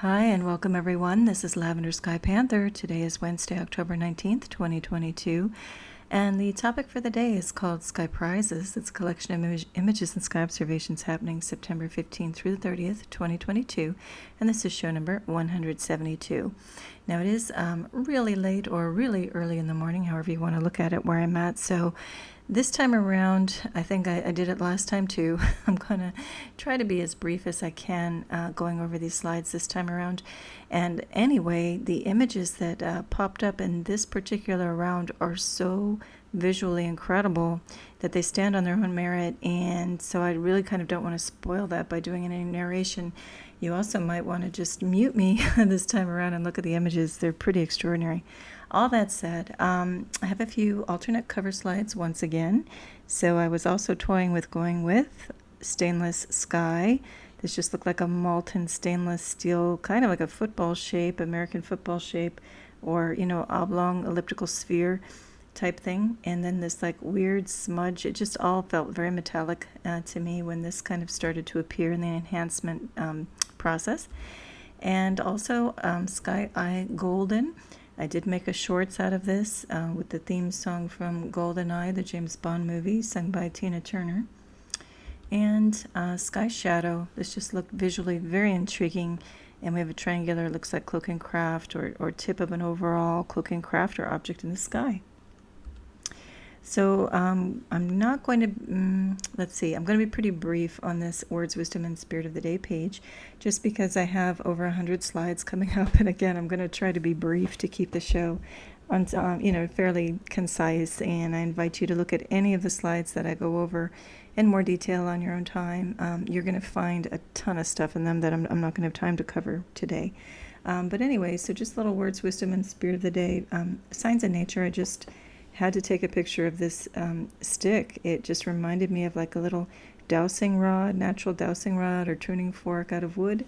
Hi and welcome everyone. This is Lavender Sky Panther. Today is Wednesday, October 19th, 2022. And the topic for the day is called SkyPrizes. It's a collection of images and sky observations happening September 15th through the 30th, 2022. And this is show number 172. Now it is really late or really early in the morning, however you want to look at it, where I'm at. So this time around, I think I did it last time too. I'm going to try to be as brief as I can going over these slides this time around. And anyway, the images that popped up in this particular round are so visually incredible that they stand on their own merit. And so I really kind of don't want to spoil that by doing any narration. You also might want to just mute me this time around and look at the images. They're pretty extraordinary. All that said, I have a few alternate cover slides once again. So I was also toying with going with stainless sky. This just looked like a molten stainless steel, kind of like a football shape, American football shape, or, oblong elliptical sphere type thing. And then this like weird smudge. It just all felt very metallic to me when this kind of started to appear in the enhancement process. And also Sky Eye Golden. I did make a shorts out of this with the theme song from GoldenEye, the James Bond movie, sung by Tina Turner. And Sky Shadow. This just looked visually very intriguing. And we have a triangular, looks like cloak and craft or tip of an overall cloak and craft or object in the sky. So I'm not going to, let's see, I'm going to be pretty brief on this Words, Wisdom, and Spirit of the Day page, just because I have over 100 slides coming up. And again, I'm going to try to be brief to keep the show on, fairly concise. And I invite you to look at any of the slides that I go over in more detail on your own time. You're going to find a ton of stuff in them that I'm not going to have time to cover today. But anyway, so just little Words, Wisdom, and Spirit of the Day. Signs of nature, I just had to take a picture of this stick. It just reminded me of like a little dowsing rod, natural dowsing rod or tuning fork out of wood.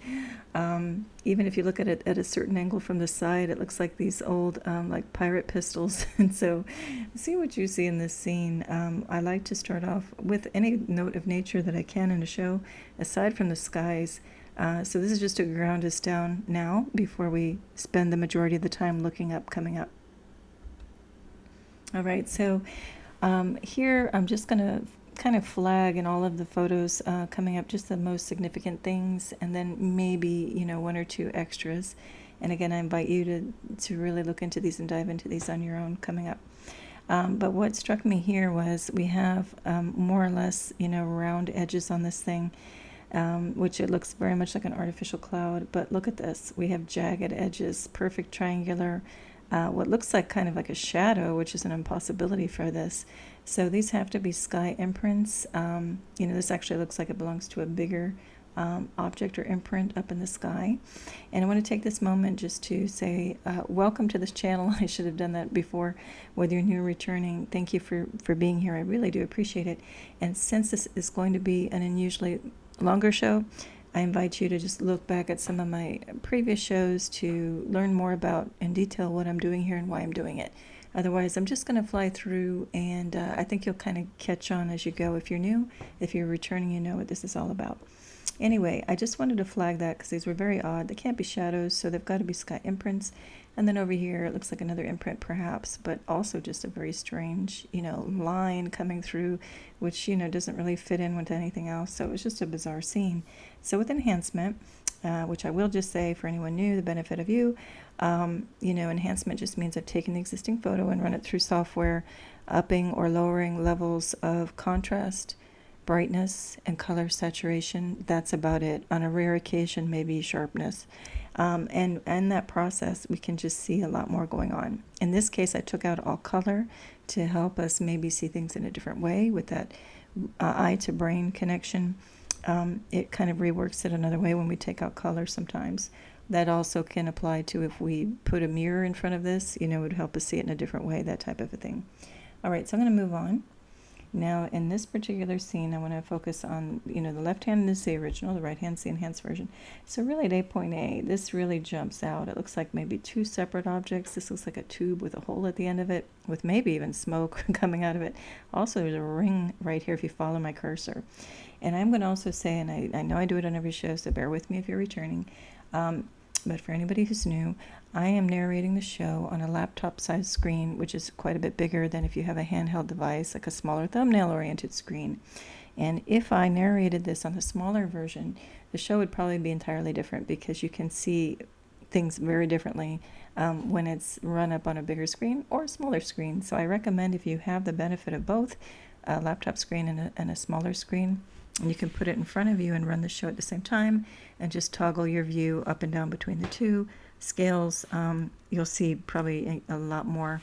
Even if you look at it at a certain angle from the side, it looks like these old like pirate pistols. And so see what you see in this scene. I like to start off with any note of nature that I can in a show, aside from the skies. So this is just to ground us down now before we spend the majority of the time looking up, coming up. All right, so here I'm just going to kind of flag in all of the photos coming up just the most significant things, and then maybe, one or two extras. And again, I invite you to really look into these and dive into these on your own coming up. But what struck me here was we have more or less, round edges on this thing, which it looks very much like an artificial cloud. But look at this. We have jagged edges, perfect triangular, what looks like kind of like a shadow, which is an impossibility for this. So these have to be sky imprints. This actually looks like it belongs to a bigger object or imprint up in the sky. And I want to take this moment just to say welcome to this channel. I should have done that before. Whether you're new or returning, thank you for being here. I really do appreciate it. And since this is going to be an unusually longer show, I invite you to just look back at some of my previous shows to learn more about in detail what I'm doing here and why I'm doing it. Otherwise, I'm just going to fly through, and I think you'll kind of catch on as you go. If you're new, if you're returning, you know what this is all about. Anyway, I just wanted to flag that because these were very odd. They can't be shadows, so they've got to be sky imprints. And then over here, it looks like another imprint perhaps, but also just a very strange, line coming through, which, doesn't really fit in with anything else. So it was just a bizarre scene. So with enhancement, which I will just say for anyone new, the benefit of you, enhancement just means I've taken the existing photo and run it through software, upping or lowering levels of contrast, brightness, and color saturation. That's about it. On a rare occasion, maybe sharpness. And in that process, we can just see a lot more going on. In this case, I took out all color to help us maybe see things in a different way with that eye to brain connection. It kind of reworks it another way when we take out color sometimes. That also can apply to if we put a mirror in front of this, it would help us see it in a different way, that type of a thing. All right, so I'm going to move on. Now, in this particular scene, I want to focus on, the left hand is the original, the right hand's the enhanced version. So really at 8.8, this really jumps out. It looks like maybe two separate objects. This looks like a tube with a hole at the end of it, with maybe even smoke coming out of it. Also, there's a ring right here if you follow my cursor. And I'm going to also say, and I know I do it on every show, so bear with me if you're returning, But for anybody who's new, I am narrating the show on a laptop-sized screen, which is quite a bit bigger than if you have a handheld device, like a smaller thumbnail-oriented screen. And if I narrated this on the smaller version, the show would probably be entirely different because you can see things very differently when it's run up on a bigger screen or a smaller screen. So I recommend, if you have the benefit of both a laptop screen and a smaller screen, and you can put it in front of you and run the show at the same time and just toggle your view up and down between the two scales, you'll see probably a lot more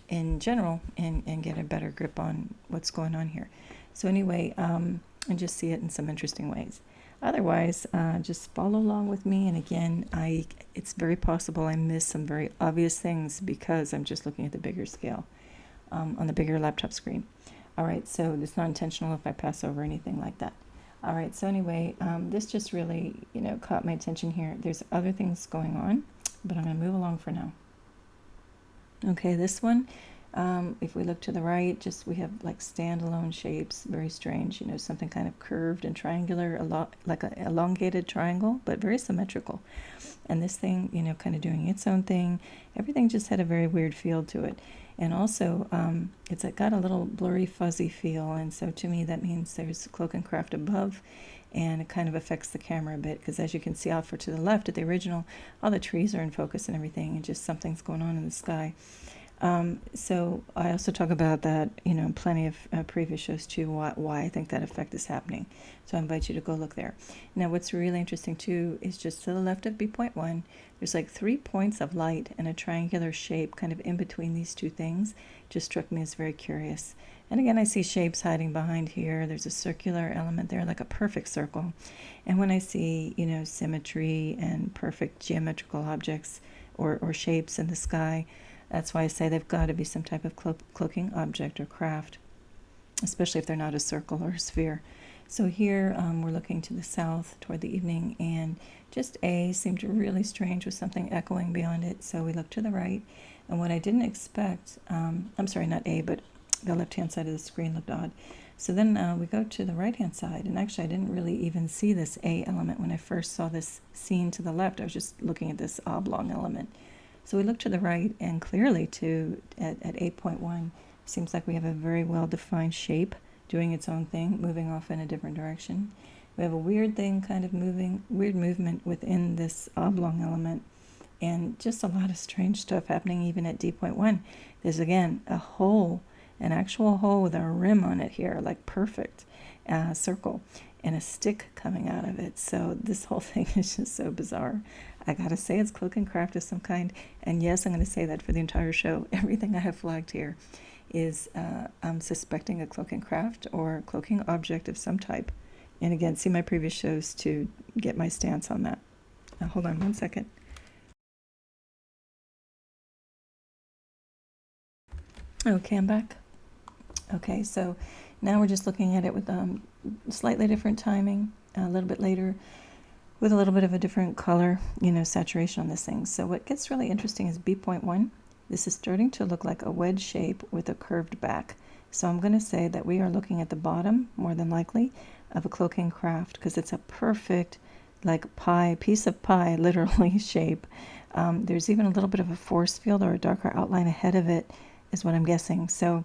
in general and get a better grip on what's going on here. So anyway, and just see it in some interesting ways. Otherwise, just follow along with me. And again, it's very possible I miss some very obvious things because I'm just looking at the bigger scale on the bigger laptop screen. All right, so it's not intentional if I pass over anything like that. All right, so anyway, this just really, caught my attention here. There's other things going on, but I'm going to move along for now. Okay, this one, if we look to the right, we have like standalone shapes, very strange, something kind of curved and triangular, like an elongated triangle, but very symmetrical. And this thing, kind of doing its own thing. Everything just had a very weird feel to it. And also, it's got a little blurry, fuzzy feel, and so to me that means there's Cloak and Craft above, and it kind of affects the camera a bit, because as you can see off to the left at the original, all the trees are in focus and everything, and just something's going on in the sky. So I also talk about that, in plenty of previous shows too, why I think that effect is happening. So I invite you to go look there. Now, what's really interesting too is just to the left of B.1, there's like 3 points of light and a triangular shape kind of in between these two things. Just struck me as very curious. And again, I see shapes hiding behind here. There's a circular element there, like a perfect circle. And when I see, symmetry and perfect geometrical objects or shapes in the sky, that's why I say they've got to be some type of cloaking object or craft, especially if they're not a circle or a sphere. So here we're looking to the south toward the evening, and just A seemed really strange with something echoing beyond it. So we look to the right, and what I didn't expect, I'm sorry, not A, but the left-hand side of the screen looked odd. So then we go to the right-hand side, and actually I didn't really even see this A element when I first saw this scene to the left. I was just looking at this oblong element. So we look to the right, and clearly at 8.1, seems like we have a very well-defined shape doing its own thing, moving off in a different direction. We have a weird thing kind of weird movement within this oblong element, and just a lot of strange stuff happening even at D.1. There's, again, a hole, an actual hole with a rim on it here, like perfect circle, and a stick coming out of it. So this whole thing is just so bizarre. I gotta say, it's Cloak and Craft of some kind, and yes, I'm gonna say that for the entire show. Everything I have flagged here is I'm suspecting a Cloak and Craft or cloaking object of some type. And again, see my previous shows to get my stance on that. Now, hold on one second. Okay, I'm back. Okay, so now we're just looking at it with slightly different timing, a little bit later, with a little bit of a different color, saturation on this thing. So what gets really interesting is B.1. This is starting to look like a wedge shape with a curved back. So I'm going to say that we are looking at the bottom, more than likely, of a Cloak and Craft, because it's a perfect, like piece of pie, literally, shape. There's even a little bit of a force field or a darker outline ahead of it, is what I'm guessing. So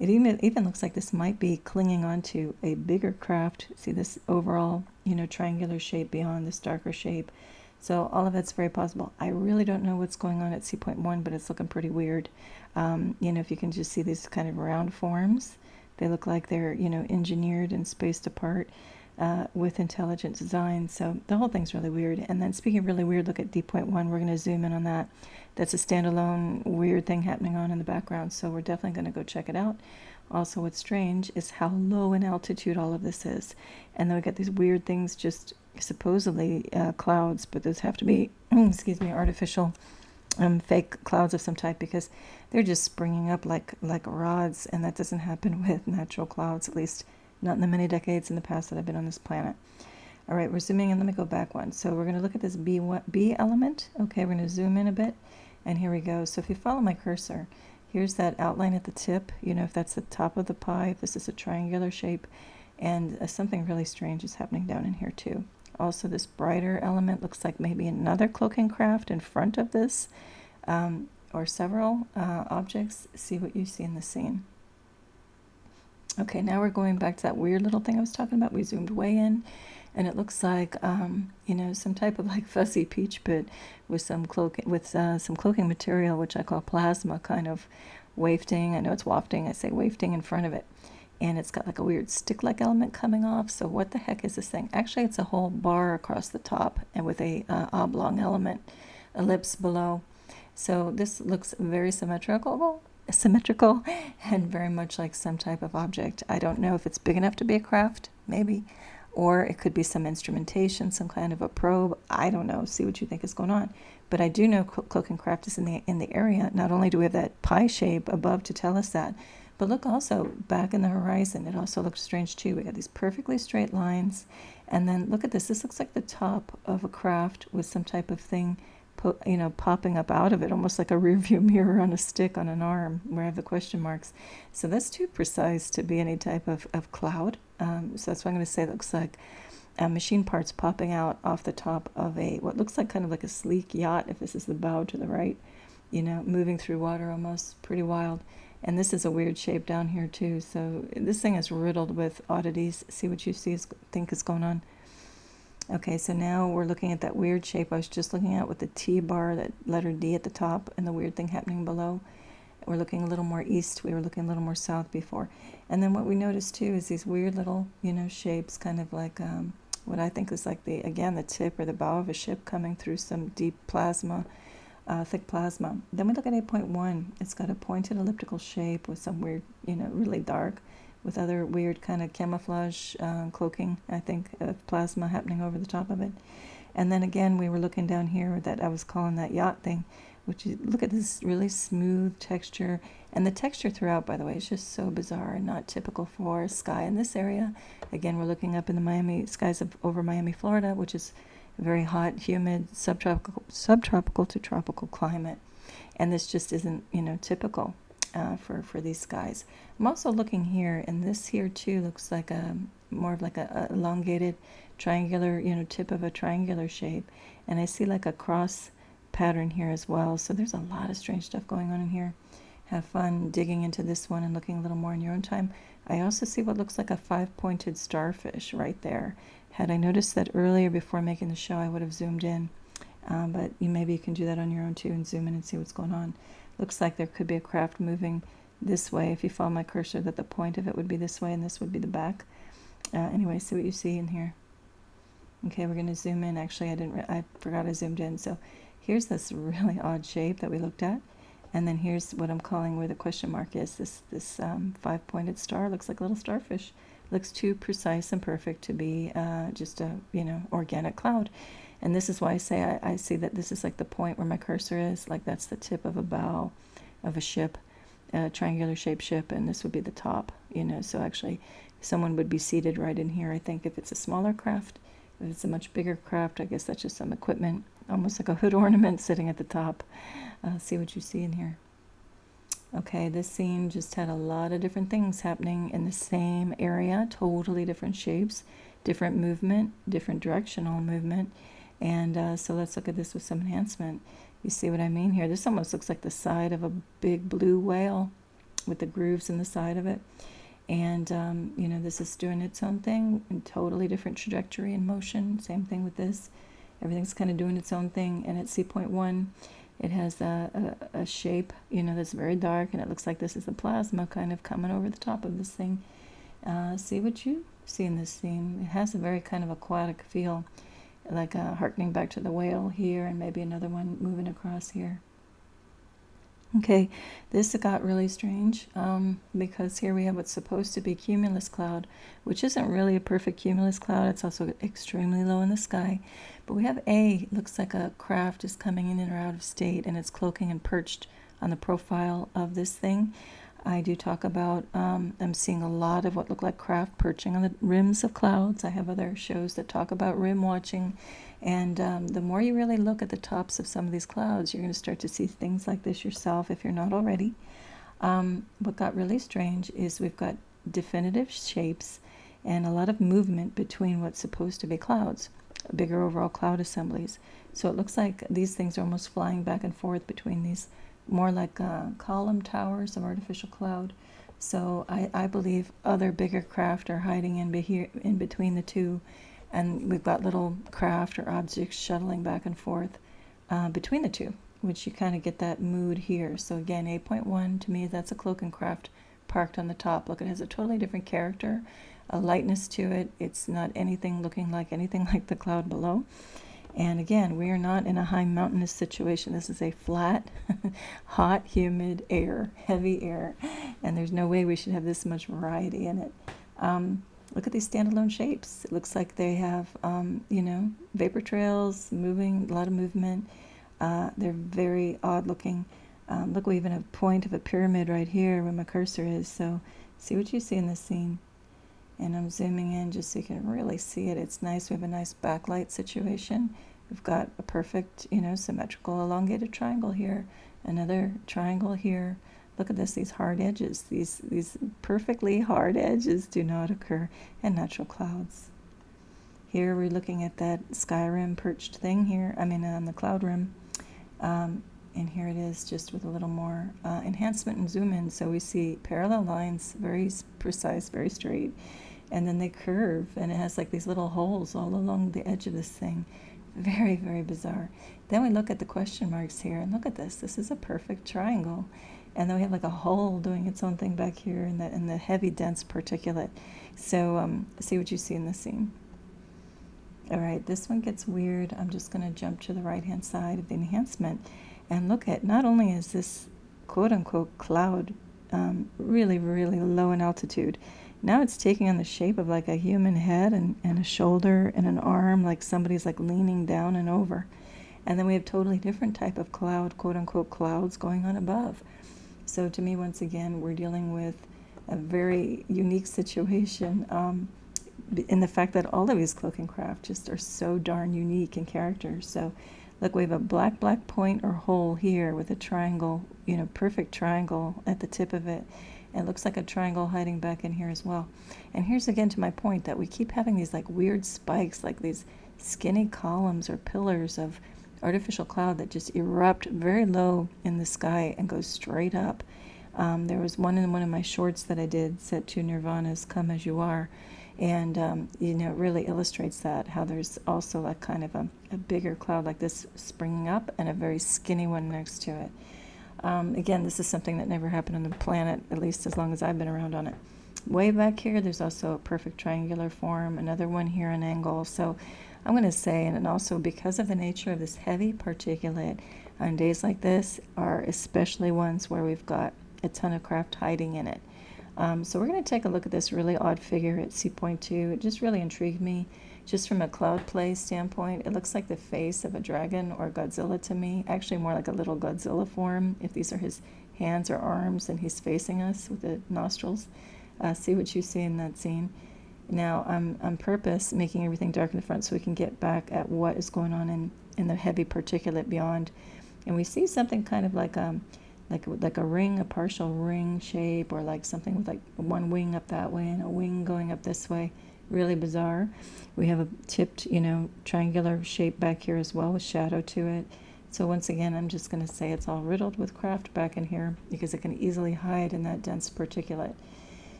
it even looks like this might be clinging onto a bigger craft. See this overall, triangular shape beyond this darker shape. So all of that's very possible. I really don't know what's going on at C.1, but it's looking pretty weird. If you can just see these kind of round forms, they look like they're, engineered and spaced apart with intelligent design. So the whole thing's really weird. And then speaking of really weird, look at D.1. We're going to zoom in on that. That's a standalone weird thing happening on in the background. So we're definitely going to go check it out. Also, what's strange is how low in altitude all of this is. And then we get these weird things, just supposedly clouds, but those have to be, excuse me, artificial fake clouds of some type, because they're just springing up like rods, and that doesn't happen with natural clouds, at least not in the many decades in the past that I've been on this planet. All right, we're zooming in. Let me go back one. So we're going to look at this B element. Okay, we're going to zoom in a bit, and here we go. So if you follow my cursor, here's that outline at the tip, if that's the top of the pie, if this is a triangular shape, and something really strange is happening down in here too. Also, this brighter element looks like maybe another cloaking craft in front of this, or several objects. See what you see in the scene. Okay, now we're going back to that weird little thing I was talking about. We zoomed way in, and it looks like you know, some type of like fuzzy peach pit with some cloaking material, which I call plasma, kind of wafting. I know it's wafting. I say wafting in front of it, and it's got like a weird stick-like element coming off. So what the heck is this thing? Actually, it's a whole bar across the top, and with a oblong element, ellipse below. So this looks very symmetrical and very much like some type of object. I don't know if it's big enough to be a craft, maybe, or it could be some instrumentation, some kind of a probe. I don't know. See what you think is going on. But I do know cloak and craft is in the area. Not only do we have that pie shape above to tell us that, but look also back in the horizon. It also looks strange too. We got these perfectly straight lines, and then look at this. This looks like the top of a craft with some type of thing, you know, popping up out of it, almost like a rear view mirror on a stick on an arm where I have the question marks. So that's too precise to be any type of cloud. So that's why I'm going to say it looks like machine parts popping out off the top of what looks like kind of like a sleek yacht, if this is the bow to the right, you know, moving through water almost. Pretty wild. And this is a weird shape down here too. So this thing is riddled with oddities. See what you think is going on. Okay, so now we're looking at that weird shape I was just looking at with the T bar, that letter D at the top, and the weird thing happening below. We're looking a little more east. We were looking a little more south before. And then what we noticed too is these weird little, you know, shapes, kind of like what I think is like the tip or the bow of a ship coming through some deep plasma, thick plasma. Then we look at 8.1. It's got a pointed elliptical shape with some weird, you know, really dark, with other weird kind of camouflage cloaking, I think, of plasma happening over the top of it. And then again, we were looking down here that I was calling that yacht thing, which is, look at this really smooth texture. And the texture throughout, by the way, is just so bizarre and not typical for sky in this area. Again, we're looking up in the skies over Miami, Florida, which is a very hot, humid, subtropical to tropical climate. And this just isn't, you know, typical for these skies. I'm also looking here, and this here too looks like more of like a elongated triangular, you know, tip of a triangular shape. And I see like a cross pattern here as well. So there's a lot of strange stuff going on in here. Have fun digging into this one and looking a little more in your own time. I also see what looks like a 5-pointed starfish right there. Had I noticed that earlier before making the show, I would have zoomed in. But maybe you can do that on your own too and zoom in and see what's going on. Looks like there could be a craft moving this way. If you follow my cursor, that the point of it would be this way and this would be the back. Anyway, see what you see in here. Okay, we're going to zoom in. Actually, I forgot I zoomed in. So here's this really odd shape that we looked at. And then here's what I'm calling where the question mark is. This 5-pointed star looks like a little starfish. Looks too precise and perfect to be just a, you know, organic cloud. And this is why I say I see that this is like the point where my cursor is. Like that's the tip of a bow of a ship, a triangular shaped ship, and this would be the top, you know. So actually someone would be seated right in here, I think, if it's a smaller craft. If it's a much bigger craft, I guess that's just some equipment, almost like a hood ornament sitting at the top. See what you see in here. Okay, this scene just had a lot of different things happening in the same area, totally different shapes, different movement, different directional movement. And so let's look at this with some enhancement. You see what I mean here? This almost looks like the side of a big blue whale with the grooves in the side of it. And, you know, this is doing its own thing in totally different trajectory and motion. Same thing with this. Everything's kind of doing its own thing. And at C.1, it has a shape, you know, that's very dark. And it looks like this is the plasma kind of coming over the top of this thing. See what you see in this scene. It has a very kind of aquatic feel, like harkening back to the whale here, and maybe another one moving across here. Okay, this got really strange because here we have what's supposed to be cumulus cloud, which isn't really a perfect cumulus cloud. It's also extremely low in the sky. But we have looks like a craft is coming in or out of state, and it's cloaking and perched on the profile of this thing. I do talk about, I'm seeing a lot of what look like craft perching on the rims of clouds. I have other shows that talk about rim watching. And the more you really look at the tops of some of these clouds, you're going to start to see things like this yourself if you're not already. What got really strange is we've got definitive shapes and a lot of movement between what's supposed to be clouds. bigger overall cloud assemblies. So it looks like these things are almost flying back and forth between these more like column towers of artificial cloud. So I believe other bigger craft are hiding in between the two, and we've got little craft or objects shuttling back and forth between the two, which you kind of get that mood here. So again, 8.1, to me, that's a cloak and craft parked on the top. Look, it has a totally different character, a lightness to it. It's not anything looking like anything like the cloud below. And again, we are not in a high mountainous situation. This is a flat, hot, humid air, heavy air, and there's no way we should have this much variety in it. Look at these standalone shapes. It looks like they have, vapor trails, moving, a lot of movement. They're very odd looking. Look, we even have a point of a pyramid right here where my cursor is. So see what you see in this scene. And I'm zooming in just so you can really see it. It's nice. We have a nice backlight situation. We've got a perfect, symmetrical elongated triangle here. Another triangle here. Look at this, these hard edges. These perfectly hard edges do not occur in natural clouds. Here we're looking at that sky rim perched thing here. On the cloud rim. And here it is just with a little more enhancement and zoom in. So we see parallel lines, very precise, very straight. And then they curve, and it has like these little holes all along the edge of this thing. Very, very bizarre. Then we look at the question marks here, and look at this. This is a perfect triangle. And then we have like a hole doing its own thing back here in the heavy, dense particulate. So see what you see in the scene. All right, this one gets weird. I'm just going to jump to the right-hand side of the enhancement. And look at, not only is this quote-unquote cloud really, really low in altitude, now it's taking on the shape of like a human head and a shoulder and an arm, like somebody's like leaning down and over. And then we have totally different type of cloud, quote-unquote clouds going on above. So to me, once again, we're dealing with a very unique situation in the fact that all of these cloak and craft just are so darn unique in character. So look, we have a black point or hole here with a triangle, perfect triangle at the tip of it. It looks like a triangle hiding back in here as well. And here's again to my point that we keep having these like weird spikes, like these skinny columns or pillars of artificial cloud that just erupt very low in the sky and go straight up. There was one in one of my shorts that I did set to Nirvana's Come As You Are. And, it really illustrates that, how there's also like kind of a bigger cloud like this springing up and a very skinny one next to it. Again, this is something that never happened on the planet, at least as long as I've been around on it. Way back here, there's also a perfect triangular form, another one here, an angle. So I'm going to say, and also because of the nature of this heavy particulate, on days like this are especially ones where we've got a ton of craft hiding in it. So we're going to take a look at this really odd figure at C.2. It just really intrigued me. Just from a cloud play standpoint, it looks like the face of a dragon or Godzilla to me. Actually more like a little Godzilla form, if these are his hands or arms and he's facing us with the nostrils. See what you see in that scene. Now, I'm on purpose making everything dark in the front so we can get back at what is going on in the heavy particulate beyond. And we see something kind of like a ring, a partial ring shape, or like something with like one wing up that way and a wing going up this way. Really bizarre. We have a tipped, triangular shape back here as well with shadow to it. So once again, I'm just going to say it's all riddled with craft back in here because it can easily hide in that dense particulate.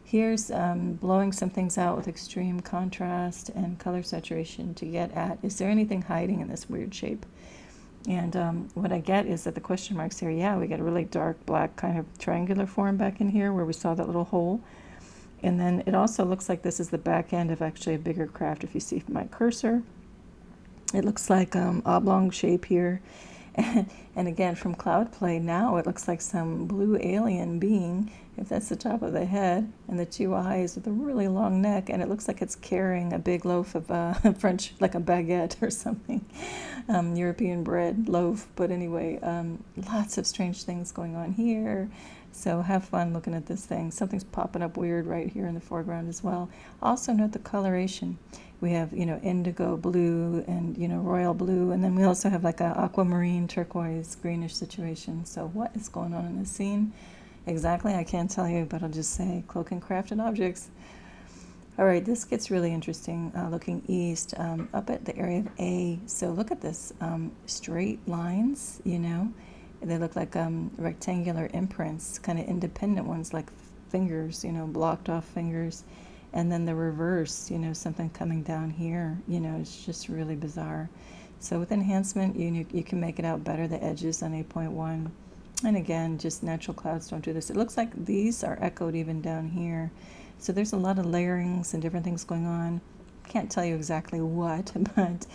Here's blowing some things out with extreme contrast and color saturation to get at, is there anything hiding in this weird shape? And what I get is that the question marks here, yeah, we get a really dark black kind of triangular form back in here where we saw that little hole. And then it also looks like this is the back end of actually a bigger craft. If you see my cursor, it looks like oblong shape here. And again, from cloud play, now it looks like some blue alien being, if that's the top of the head, and the two eyes with a really long neck, and it looks like it's carrying a big loaf of French, like a baguette or something, European bread loaf. But anyway, lots of strange things going on here. So have fun looking at this thing. Something's popping up weird right here in the foreground as well. Also note the coloration. We have, indigo blue and, royal blue. And then we also have like a aquamarine, turquoise, greenish situation. So what is going on in this scene? Exactly, I can't tell you, but I'll just say cloak and crafted objects. All right, this gets really interesting looking east, up at the area of A. So look at this, straight lines, you know. They look like rectangular imprints, kind of independent ones like fingers, you know, blocked off fingers. And then the reverse, you know, something coming down here, you know, it's just really bizarre. So with enhancement, you can make it out better, the edges on 8.1. And again, just natural clouds don't do this. It looks like these are echoed even down here. So there's a lot of layerings and different things going on. Can't tell you exactly what, but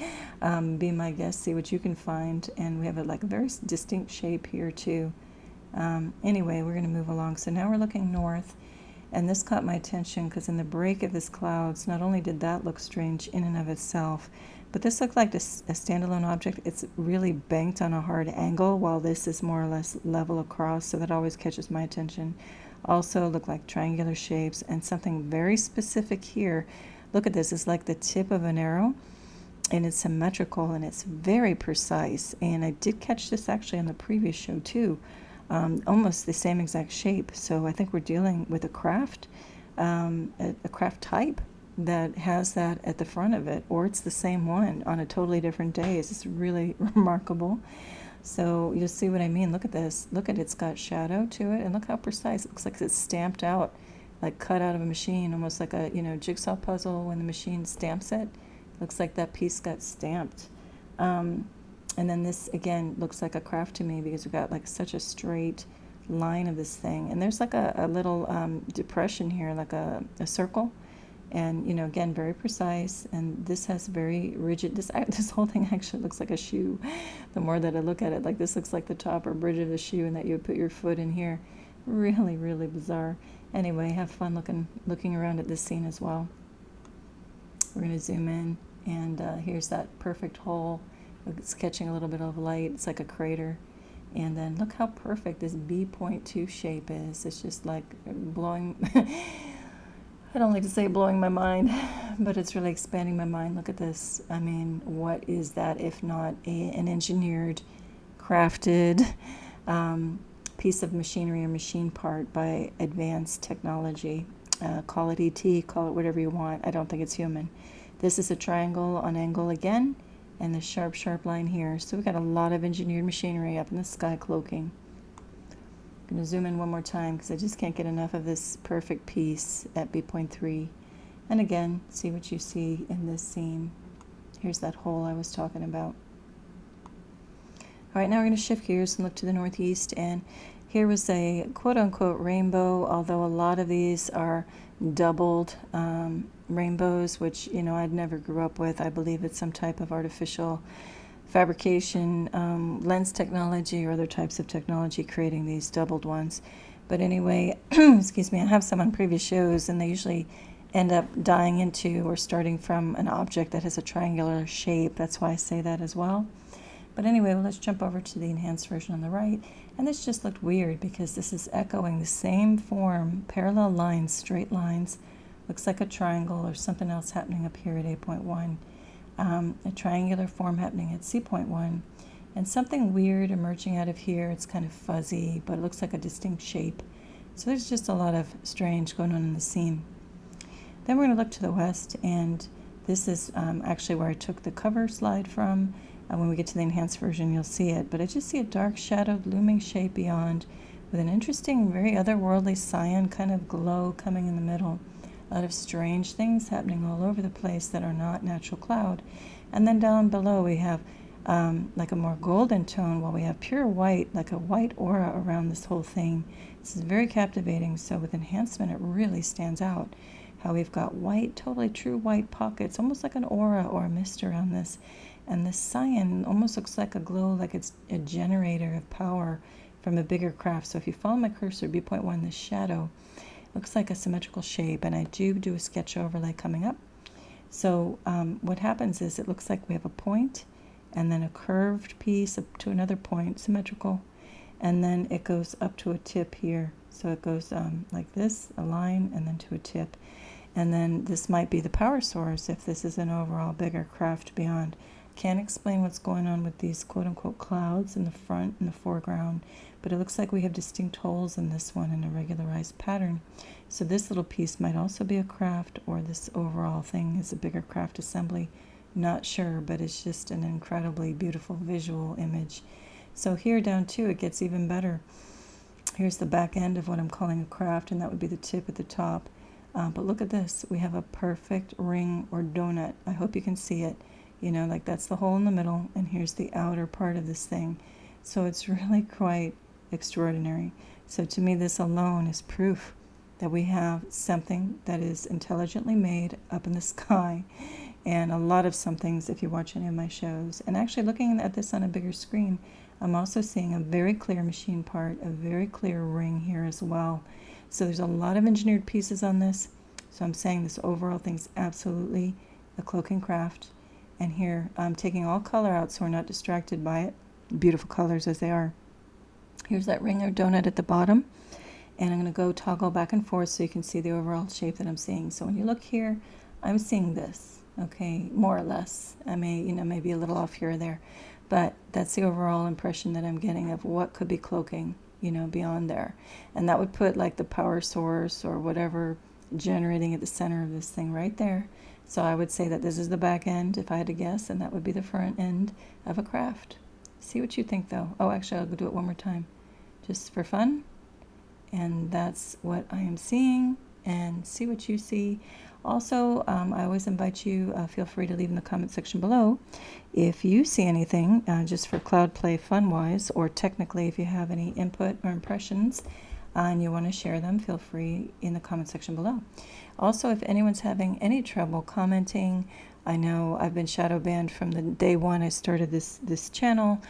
be my guest, see what you can find. And we have a very distinct shape here too. Anyway, we're going to move along. So now we're looking north, and this caught my attention because in the break of this clouds, not only did that look strange in and of itself, but this looked like a standalone object. It's really banked on a hard angle, while this is more or less level across, so that always catches my attention. Also look like triangular shapes, and something very specific here. Look at this, it's like the tip of an arrow, and it's symmetrical, and it's very precise. And I did catch this actually on the previous show too, almost the same exact shape. So I think we're dealing with a craft type that has that at the front of it, or it's the same one on a totally different day. It's really remarkable. So you'll see what I mean. Look at this. Look at it's got shadow to it, and look how precise. It looks like it's stamped out, like cut out of a machine, almost like a jigsaw puzzle when the machine stamps it. Looks like that piece got stamped. And then this again looks like a craft to me because we've got like such a straight line of this thing, and there's like a little depression here, like a circle. And again, very precise, and this has very rigid, this whole thing actually looks like a shoe. The more that I look at it, like this looks like the top or bridge of a shoe, and that you would put your foot in here. Really, really bizarre. Anyway, have fun looking around at this scene as well. We're going to zoom in, and here's that perfect hole. It's catching a little bit of light. It's like a crater. And then look how perfect this B.2 shape is. It's just like blowing I don't like to say blowing my mind, but it's really expanding my mind. Look at this. I mean, what is that if not an engineered, crafted piece of machinery or machine part by advanced technology? Call it ET, call it whatever you want. I don't think it's human. This is a triangle on angle again, and the sharp, sharp line here. So we've got a lot of engineered machinery up in the sky cloaking. I'm going to zoom in one more time because I just can't get enough of this perfect piece at B.3. And again, see what you see in this scene. Here's that hole I was talking about. All right, now we're going to shift gears and look to the northeast. And here was a quote-unquote rainbow, although a lot of these are doubled rainbows, which, I'd never grew up with. I believe it's some type of artificial fabrication, lens technology, or other types of technology creating these doubled ones. But anyway, excuse me, I have some on previous shows, and they usually end up dying into or starting from an object that has a triangular shape. That's why I say that as well. But anyway, let's jump over to the enhanced version on the right. And this just looked weird because this is echoing the same form, parallel lines, straight lines. Looks like a triangle or something else happening up here at 8.1. A triangular form happening at C.1, and something weird emerging out of here. It's kind of fuzzy, but it looks like a distinct shape. So there's just a lot of strange going on in the scene. Then we're going to look to the west, and this is actually where I took the cover slide from. When we get to the enhanced version, you'll see it, but I just see a dark shadowed looming shape beyond with an interesting, very otherworldly cyan kind of glow coming in the middle. A lot of strange things happening all over the place that are not natural cloud. And then down below we have like a more golden tone, while we have pure white, like a white aura around this whole thing. This is very captivating. So with enhancement, it really stands out how we've got white, totally true white pockets, almost like an aura or a mist around this. And the cyan almost looks like a glow, like it's a generator of power from a bigger craft. So if you follow my cursor, B.1, the shadow looks like a symmetrical shape, and I do a sketch overlay coming up. So what happens is it looks like we have a point, and then a curved piece up to another point, symmetrical, and then it goes up to a tip here. So it goes like this, a line, and then to a tip. And then this might be the power source if this is an overall bigger craft beyond. Can't explain what's going on with these quote-unquote clouds in the front and the foreground, but it looks like we have distinct holes in this one in a regularized pattern. So this little piece might also be a craft, or this overall thing is a bigger craft assembly. Not sure, but it's just an incredibly beautiful visual image. So here down too, it gets even better. Here's the back end of what I'm calling a craft, and that would be the tip at the top. But look at this. We have a perfect ring or donut. I hope you can see it. You know, like that's the hole in the middle, and here's the outer part of this thing. So it's really quite extraordinary. So to me, this alone is proof that we have something that is intelligently made up in the sky, and a lot of somethings if you watch any of my shows. And actually looking at this on a bigger screen, I'm also seeing a very clear machine part, a very clear ring here as well. So there's a lot of engineered pieces on this. So I'm saying this overall thing's absolutely a cloaking craft. And here I'm taking all color out so we're not distracted by it. Beautiful colors as they are. Here's that ring or donut at the bottom. And I'm going to go toggle back and forth so you can see the overall shape that I'm seeing. So when you look here, I'm seeing this, okay, more or less. I may, maybe a little off here or there. But that's the overall impression that I'm getting of what could be cloaking, beyond there. And that would put like the power source or whatever generating at the center of this thing right there. So I would say that this is the back end, if I had to guess, and that would be the front end of a craft. See what you think, though. Oh, actually, I'll go do it one more time, just for fun. And that's what I am seeing, and see what you see. Also, I always invite you, feel free to leave in the comment section below if you see anything, just for cloud play fun-wise, or technically if you have any input or impressions and you want to share them, feel free in the comment section below. Also, if anyone's having any trouble commenting, I know I've been shadow banned from the day one I started this channel,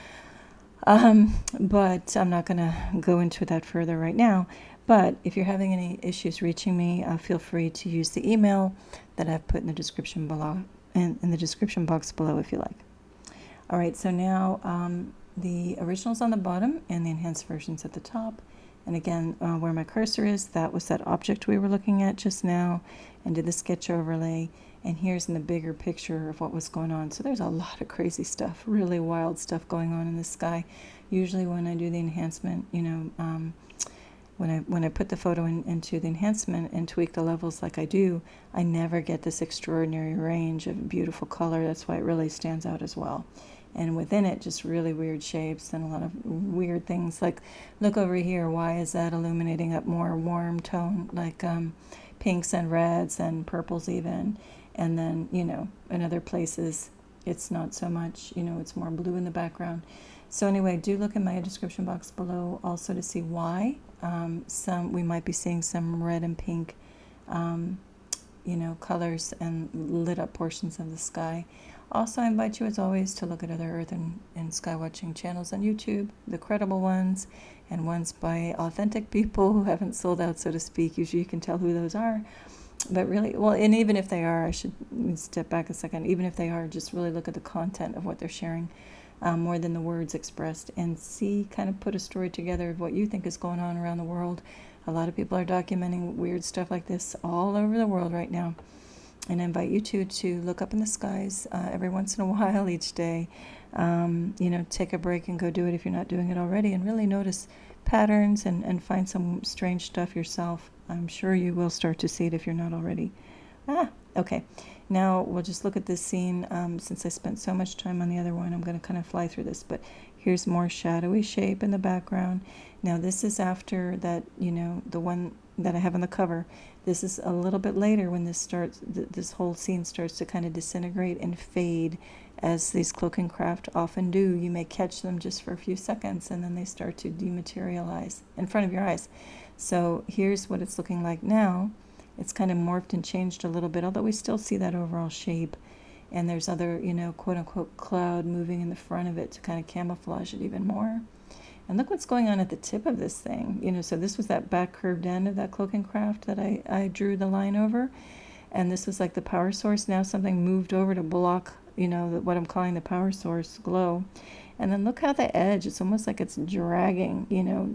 but I'm not going to go into that further right now. But if you're having any issues reaching me, feel free to use the email that I've put in the description below, in the description box below, if you like. All right, so now the original's on the bottom and the enhanced version's at the top. And again, where my cursor is, that was that object we were looking at just now, and did the sketch overlay. And here's in the bigger picture of what was going on. So there's a lot of crazy stuff, really wild stuff going on in the sky. Usually when I do the enhancement, when I put the photo into the enhancement and tweak the levels like I do, I never get this extraordinary range of beautiful color. That's why it really stands out as well. And within it, just really weird shapes and a lot of weird things. Like, look over here. Why is that illuminating up more warm tone, like pinks and reds and purples even? And then, in other places, it's not so much, it's more blue in the background. So anyway, do look in my description box below also to see why we might be seeing some red and pink, colors and lit up portions of the sky. Also, I invite you, as always, to look at other Earth and sky watching channels on YouTube, the credible ones, and ones by authentic people who haven't sold out, so to speak. Usually you can tell who those are. But really, well, and even if they are, I should step back a second, even if they are, just really look at the content of what they're sharing, more than the words expressed, and see, kind of put a story together of what you think is going on around the world. A lot of people are documenting weird stuff like this all over the world right now. And I invite you to look up in the skies every once in a while each day. Take a break and go do it if you're not doing it already, and really notice patterns and find some strange stuff yourself. I'm sure you will start to see it if you're not already. Okay. Now we'll just look at this scene. Since I spent so much time on the other one, I'm going to kind of fly through this. But here's more shadowy shape in the background. Now this is after that, the one that I have on the cover. This is a little bit later when this starts. This whole scene starts to kind of disintegrate and fade, as these cloaking craft often do. You may catch them just for a few seconds, and then they start to dematerialize in front of your eyes. So here's what it's looking like now. It's kind of morphed and changed a little bit, although we still see that overall shape. And there's other, quote-unquote cloud moving in the front of it to kind of camouflage it even more. And look what's going on at the tip of this thing. So this was that back curved end of that cloaking craft that I drew the line over. And this was like the power source. Now something moved over to block, what I'm calling the power source glow. And then look how the edge, it's almost like it's dragging,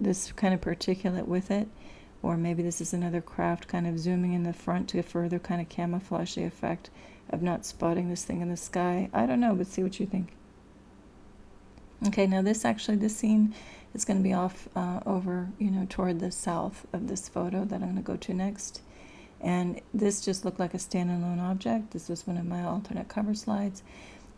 this kind of particulate with it. or maybe this is another craft kind of zooming in the front to further kind of camouflage the effect of not spotting this thing in the sky. I don't know, but see what you think. Okay, now this scene is going to be off over, toward the south of this photo that I'm going to go to next. And this just looked like a standalone object. This was one of my alternate cover slides.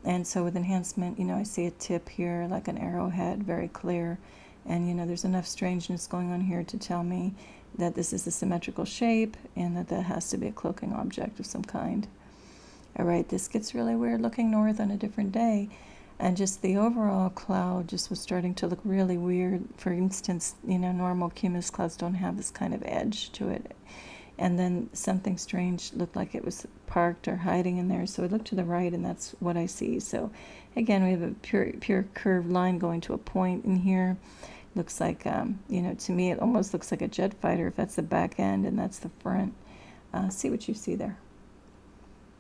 And so with enhancement, I see a tip here, like an arrowhead, very clear. And, there's enough strangeness going on here to tell me that this is a symmetrical shape and that has to be a cloaking object of some kind. All right, this gets really weird looking north on a different day. And just the overall cloud just was starting to look really weird. For instance, normal cumulus clouds don't have this kind of edge to it. And then something strange looked like it was parked or hiding in there. So I look to the right, and that's what I see. So again, we have a pure curved line going to a point in here. Looks like, to me, it almost looks like a jet fighter if that's the back end and that's the front. See what you see there.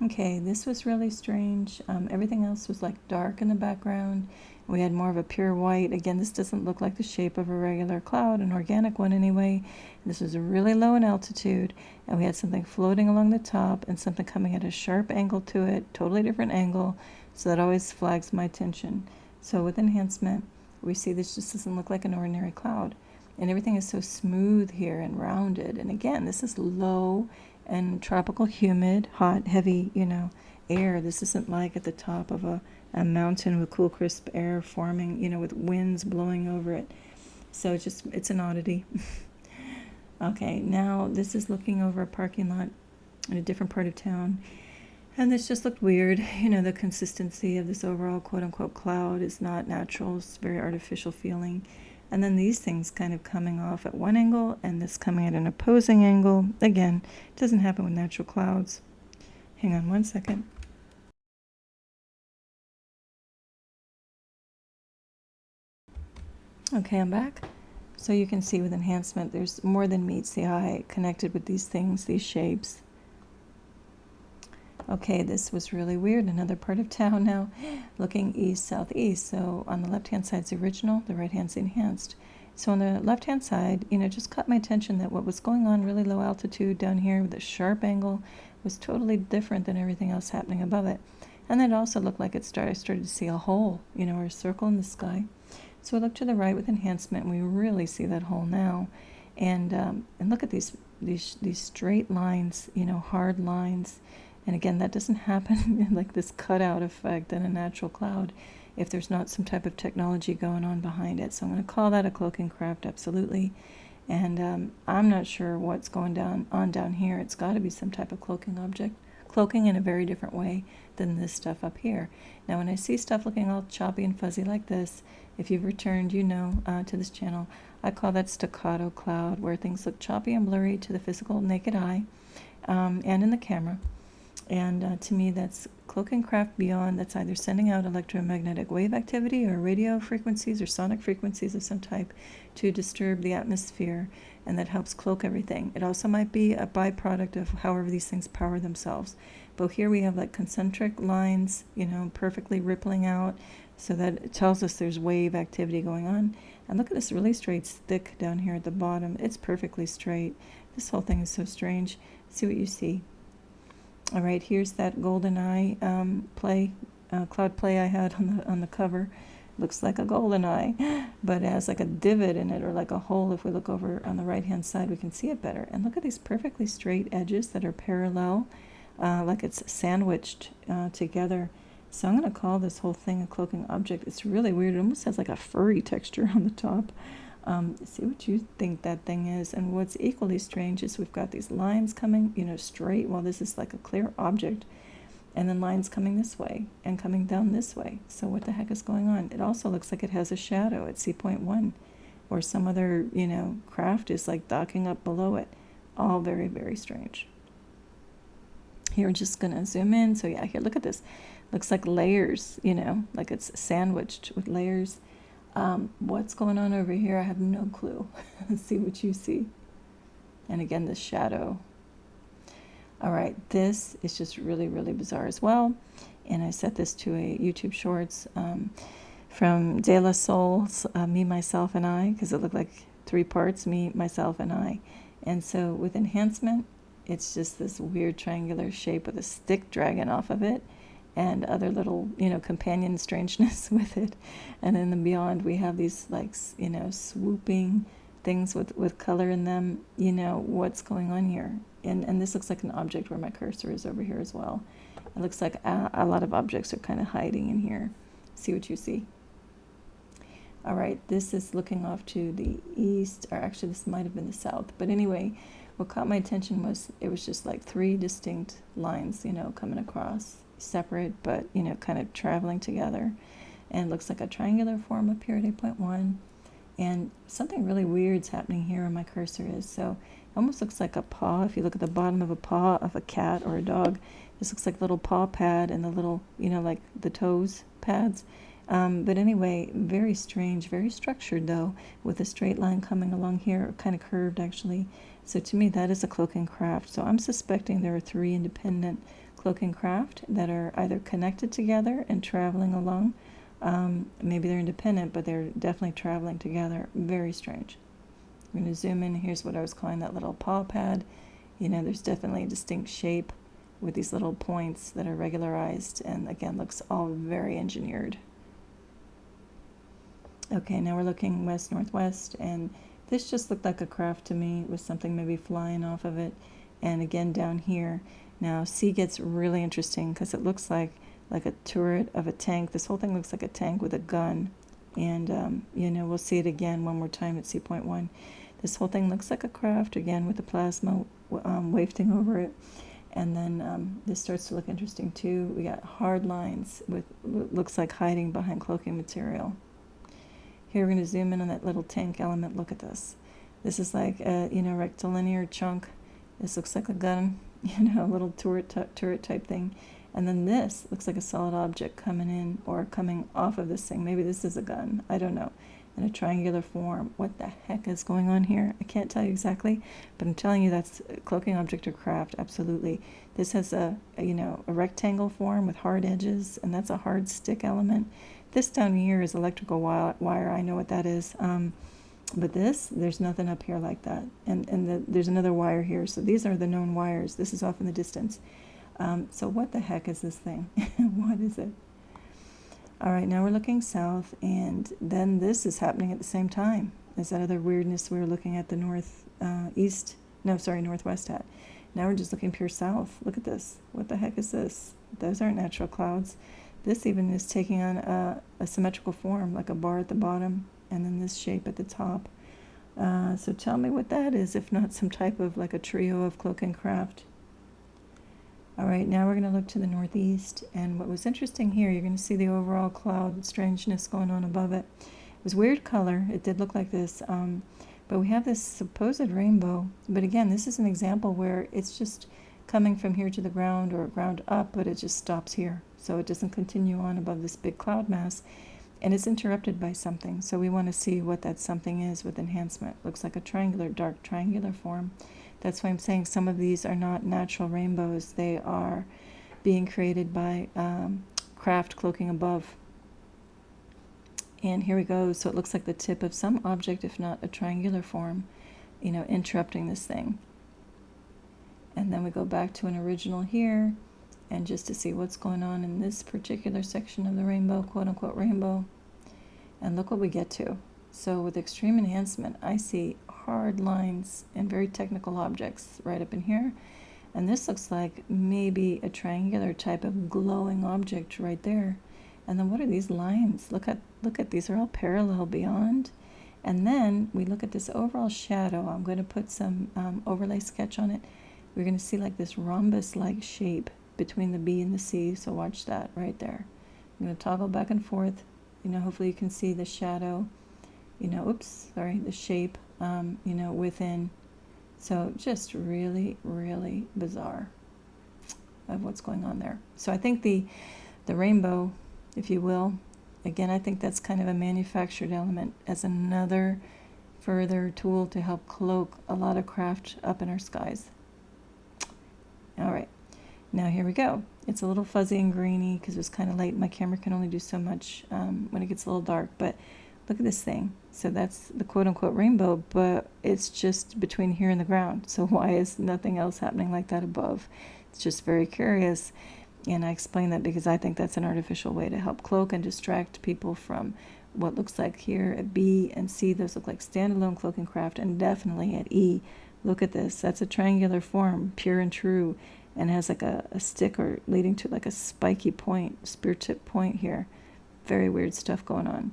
Okay, this was really strange. Everything else was like dark in the background. We had more of a pure white. Again, this doesn't look like the shape of a regular cloud, an organic one anyway. This was really low in altitude, and we had something floating along the top and something coming at a sharp angle to it, totally different angle, so that always flags my attention. So with enhancement, we see this just doesn't look like an ordinary cloud. And everything is so smooth here and rounded. And again, this is low and tropical, humid, hot, heavy, air. This isn't like at the top of a mountain with cool, crisp air forming, with winds blowing over it. So it's an oddity. Okay, now this is looking over a parking lot in a different part of town. And this just looked weird. The consistency of this overall quote-unquote cloud is not natural. It's very artificial feeling. And then these things kind of coming off at one angle and this coming at an opposing angle. Again, it doesn't happen with natural clouds. Hang on one second. Okay, I'm back. So you can see with enhancement, there's more than meets the eye connected with these things, these shapes. Okay, this was really weird. Another part of town now, looking east, southeast. So on the left-hand side is the original, the right-hand's enhanced. So on the left-hand side, just caught my attention that what was going on really low altitude down here with a sharp angle was totally different than everything else happening above it. And it also looked like I started to see a hole, or a circle in the sky. So I look to the right with enhancement, and we really see that hole now. And look at these straight lines, hard lines. And again, that doesn't happen like this cutout effect in a natural cloud if there's not some type of technology going on behind it. So I'm going to call that a cloaking craft, absolutely. And I'm not sure what's going on down here. It's got to be some type of cloaking object, cloaking in a very different way than this stuff up here. Now, when I see stuff looking all choppy and fuzzy like this, if you've returned, to this channel, I call that staccato cloud, where things look choppy and blurry to the physical naked eye and in the camera. And to me, that's cloaking craft beyond. That's either sending out electromagnetic wave activity or radio frequencies or sonic frequencies of some type to disturb the atmosphere, and that helps cloak everything. It also might be a byproduct of however these things power themselves. But here we have like concentric lines, perfectly rippling out, so that it tells us there's wave activity going on. And look at this really straight stick down here at the bottom. It's perfectly straight. This whole thing is so strange. See what you see. All right, here's that golden eye cloud play I had on the cover. Looks like a golden eye, but it has like a divot in it, or like a hole. If we look over on the right-hand side, we can see it better. And look at these perfectly straight edges that are parallel, like it's sandwiched together. So I'm going to call this whole thing a cloaking object. It's really weird. It almost has like a furry texture on the top. See what you think that thing is. And what's equally strange is we've got these lines coming, straight. Well, this is like a clear object. And then lines coming this way and coming down this way. So what the heck is going on? It also looks like it has a shadow at C.1, or some other, craft is like docking up below it. All very, very strange. Here, we're just going to zoom in. So yeah, here, look at this. Looks like layers, like it's sandwiched with layers. What's going on over here? I have no clue. See what you see. And again, this shadow. All right, this is just really, really bizarre as well. And I set this to a YouTube Shorts from De La Soul's Me, Myself, and I, because it looked like 3 parts, Me, Myself, and I. And so with enhancement, it's just this weird triangular shape with a stick dragging off of it and other little, companion strangeness with it. And then the beyond, we have these like, swooping things with color in them. What's going on here? And this looks like an object where my cursor is over here as well. It looks like a lot of objects are kind of hiding in here. See what you see. All right, this is looking off to the east, or actually this might have been the south. But anyway, what caught my attention was it was just like three distinct lines, coming across, separate, but, kind of traveling together. And it looks like a triangular form up here at 8.1. And something really weird's happening here where my cursor is. So it almost looks like a paw. If you look at the bottom of a paw of a cat or a dog, this looks like a little paw pad and the little, like the toes pads. But anyway, very strange, very structured though, with a straight line coming along here, kind of curved actually. So to me, that is a cloaking craft. So I'm suspecting there are three independent cloaking craft that are either connected together and traveling along. Maybe they're independent, but they're definitely traveling together. Very strange. I'm going to zoom in. Here's what I was calling that little paw pad. There's definitely a distinct shape with these little points that are regularized, and again, looks all very engineered. Okay, now we're looking west-northwest, and this just looked like a craft to me with something maybe flying off of it. And again, down here, now C gets really interesting because it looks like a turret of a tank. This whole thing looks like a tank with a gun. And, we'll see it again one more time at C.1. This whole thing looks like a craft, again, with the plasma wafting over it. And then this starts to look interesting, too. We got hard lines with looks like hiding behind cloaking material. Here we're going to zoom in on that little tank element. Look at this. This is like a, rectilinear chunk. This looks like a gun, a little turret type thing. And then this looks like a solid object coming in or coming off of this thing. Maybe this is a gun. I don't know. In a triangular form. What the heck is going on here? I can't tell you exactly, but I'm telling you that's a cloaking object or craft. Absolutely. This has a rectangle form with hard edges, and that's a hard stick element. This down here is electrical wire. I know what that is. But there's nothing up here like that. And there's another wire here. So these are the known wires. This is off in the distance. So what the heck is this thing? What is it? All right, now we're looking south, and then this is happening at the same time as that other weirdness we were looking at the northwest at. Now we're just looking pure south. Look at this. What the heck is this? Those aren't natural clouds. This even is taking on a symmetrical form, like a bar at the bottom, and then this shape at the top. So tell me what that is, if not some type of like a trio of cloaking craft. All right, now we're going to look to the northeast, and what was interesting here, you're going to see the overall cloud strangeness going on above it. It was weird color. It did look like this, but we have this supposed rainbow. But again, this is an example where it's just coming from here to the ground or ground up, but it just stops here. So it doesn't continue on above this big cloud mass, and it's interrupted by something. So we want to see what that something is with enhancement. Looks like a dark triangular form. That's why I'm saying some of these are not natural rainbows. They are being created by craft cloaking above. And here we go. So it looks like the tip of some object, if not a triangular form, interrupting this thing. And then we go back to an original here, and just to see what's going on in this particular section of the rainbow, quote-unquote rainbow. And look what we get to. So with extreme enhancement, I see hard lines and very technical objects right up in here. And this looks like maybe a triangular type of glowing object right there. And then what are these lines? Look at these are all parallel beyond. And then we look at this overall shadow. I'm going to put some overlay sketch on it. We're going to see like this rhombus-like shape between the B and the C. So watch that right there. I'm going to toggle back and forth. Hopefully you can see the shadow. The shape, within. So just really, really bizarre of what's going on there. So I think the rainbow, if you will, again, I think that's kind of a manufactured element as another further tool to help cloak a lot of craft up in our skies. All right, now here we go. It's a little fuzzy and grainy because it was kind of late. My camera can only do so much when it gets a little dark, but Look at this thing. So that's the quote-unquote rainbow, but it's just between here and the ground. So why is nothing else happening like that above? It's just very curious. And I explain that because I think that's an artificial way to help cloak and distract people from what looks like here at B and C. Those look like standalone cloaking craft, and definitely at E. Look at this. That's a triangular form, pure and true, and has like a stick or leading to like a spiky point, spear tip point here. Very weird stuff going on.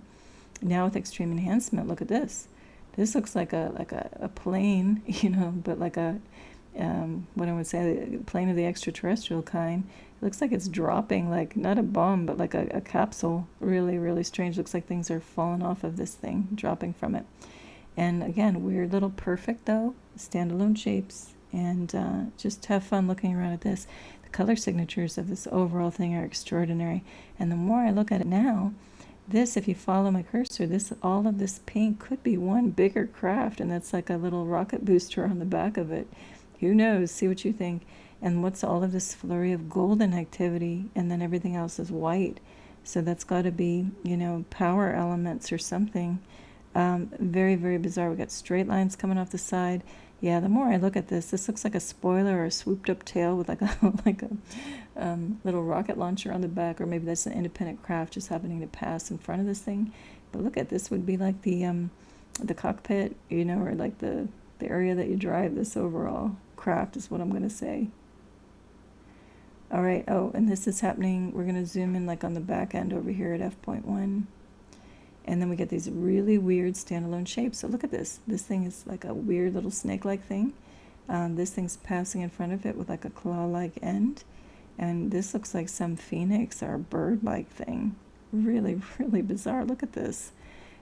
Now with extreme enhancement, look at this. This looks like a plane, you know, but like a what I would say, a plane of the extraterrestrial kind. It looks like it's dropping, like not a bomb, but like a capsule. Really, really strange. Looks like things are falling off of this thing, dropping from it. And again, weird little perfect though, standalone shapes, and just have fun looking around at this. The color signatures of this overall thing are extraordinary. And the more I look at it now, this, if you follow my cursor, this, all of this pink could be one bigger craft, and that's like a little rocket booster on the back of it. Who knows? See what you think. And what's all of this flurry of golden activity, and then everything else is white. So that's got to be, you know, power elements or something. Very, very bizarre. We got straight lines coming off the side. Yeah, the more I look at this, this looks like a spoiler or a swooped up tail with like a like a little rocket launcher on the back, or maybe that's an independent craft just happening to pass in front of this thing. But look at this, would be like the cockpit, you know, or like the area that you drive this overall craft is what I'm going to say. All right. Oh, and this is happening. We're going to zoom in like on the back end over here at f.1. And then we get these really weird standalone shapes. So look at this. This thing is like a weird little snake-like thing. This thing's passing in front of it with like a claw-like end. And this looks like some phoenix or bird-like thing. Really, really bizarre. Look at this.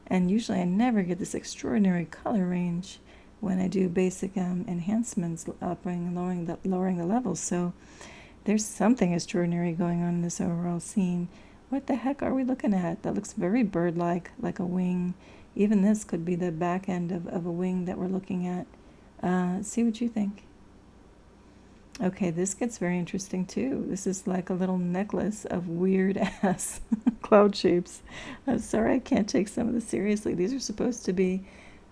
And usually I never get this extraordinary color range when I do basic enhancements, upping and lowering the levels. So there's something extraordinary going on in this overall scene. What the heck are we looking at? That looks very bird-like, like a wing. Even this could be the back end of a wing that we're looking at. See what you think. Okay, this gets very interesting too. This is like a little necklace of weird-ass cloud shapes. I'm sorry I can't take some of this seriously. These are supposed to be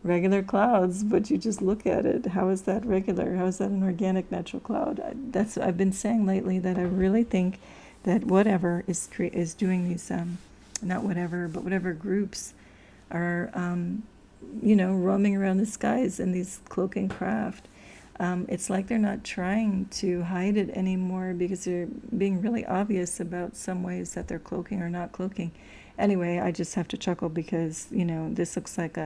regular clouds, but you just look at it. How is that regular? How is that an organic natural cloud? I've been saying lately that I really think that whatever is doing these, not whatever, but whatever groups are, you know, roaming around the skies in these cloaking craft. It's like they're not trying to hide it anymore because they're being really obvious about some ways that they're cloaking or not cloaking. Anyway, I just have to chuckle because, you know, this looks like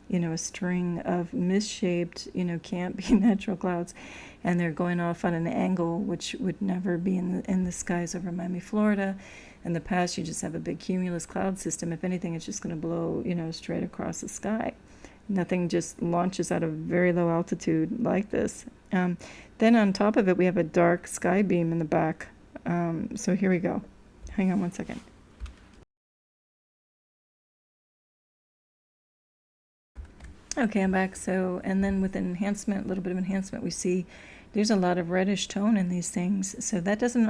you know, a string of misshaped, you know, can't be natural clouds, and they're going off on an angle which would never be in the skies over Miami, Florida. In the past, you just have a big cumulus cloud system. If anything, it's just going to blow, you know, straight across the sky. Nothing just launches out of very low altitude like this. Then on top of it, we have a dark sky beam in the back. So here we go. Hang on one second. Okay, I'm back. So, and then with enhancement, a little bit of enhancement, we see there's a lot of reddish tone in these things. So that doesn't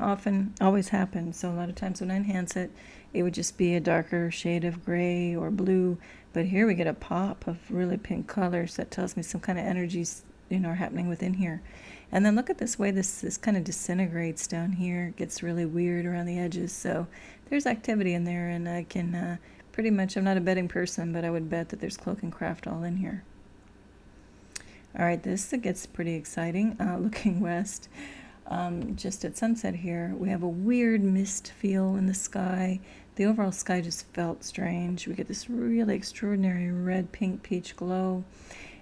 always happen. So a lot of times when I enhance it, it would just be a darker shade of gray or blue. But here we get a pop of really pink colors that tells me some kind of energies, you know, are happening within here. And then look at this way this kind of disintegrates down here. It gets really weird around the edges. So there's activity in there, and I can pretty much, I'm not a betting person, but I would bet that there's cloak and craft all in here. All right, this gets pretty exciting. Looking west, just at sunset here, we have a weird mist feel in the sky. The overall sky just felt strange. We get this really extraordinary red, pink, peach glow.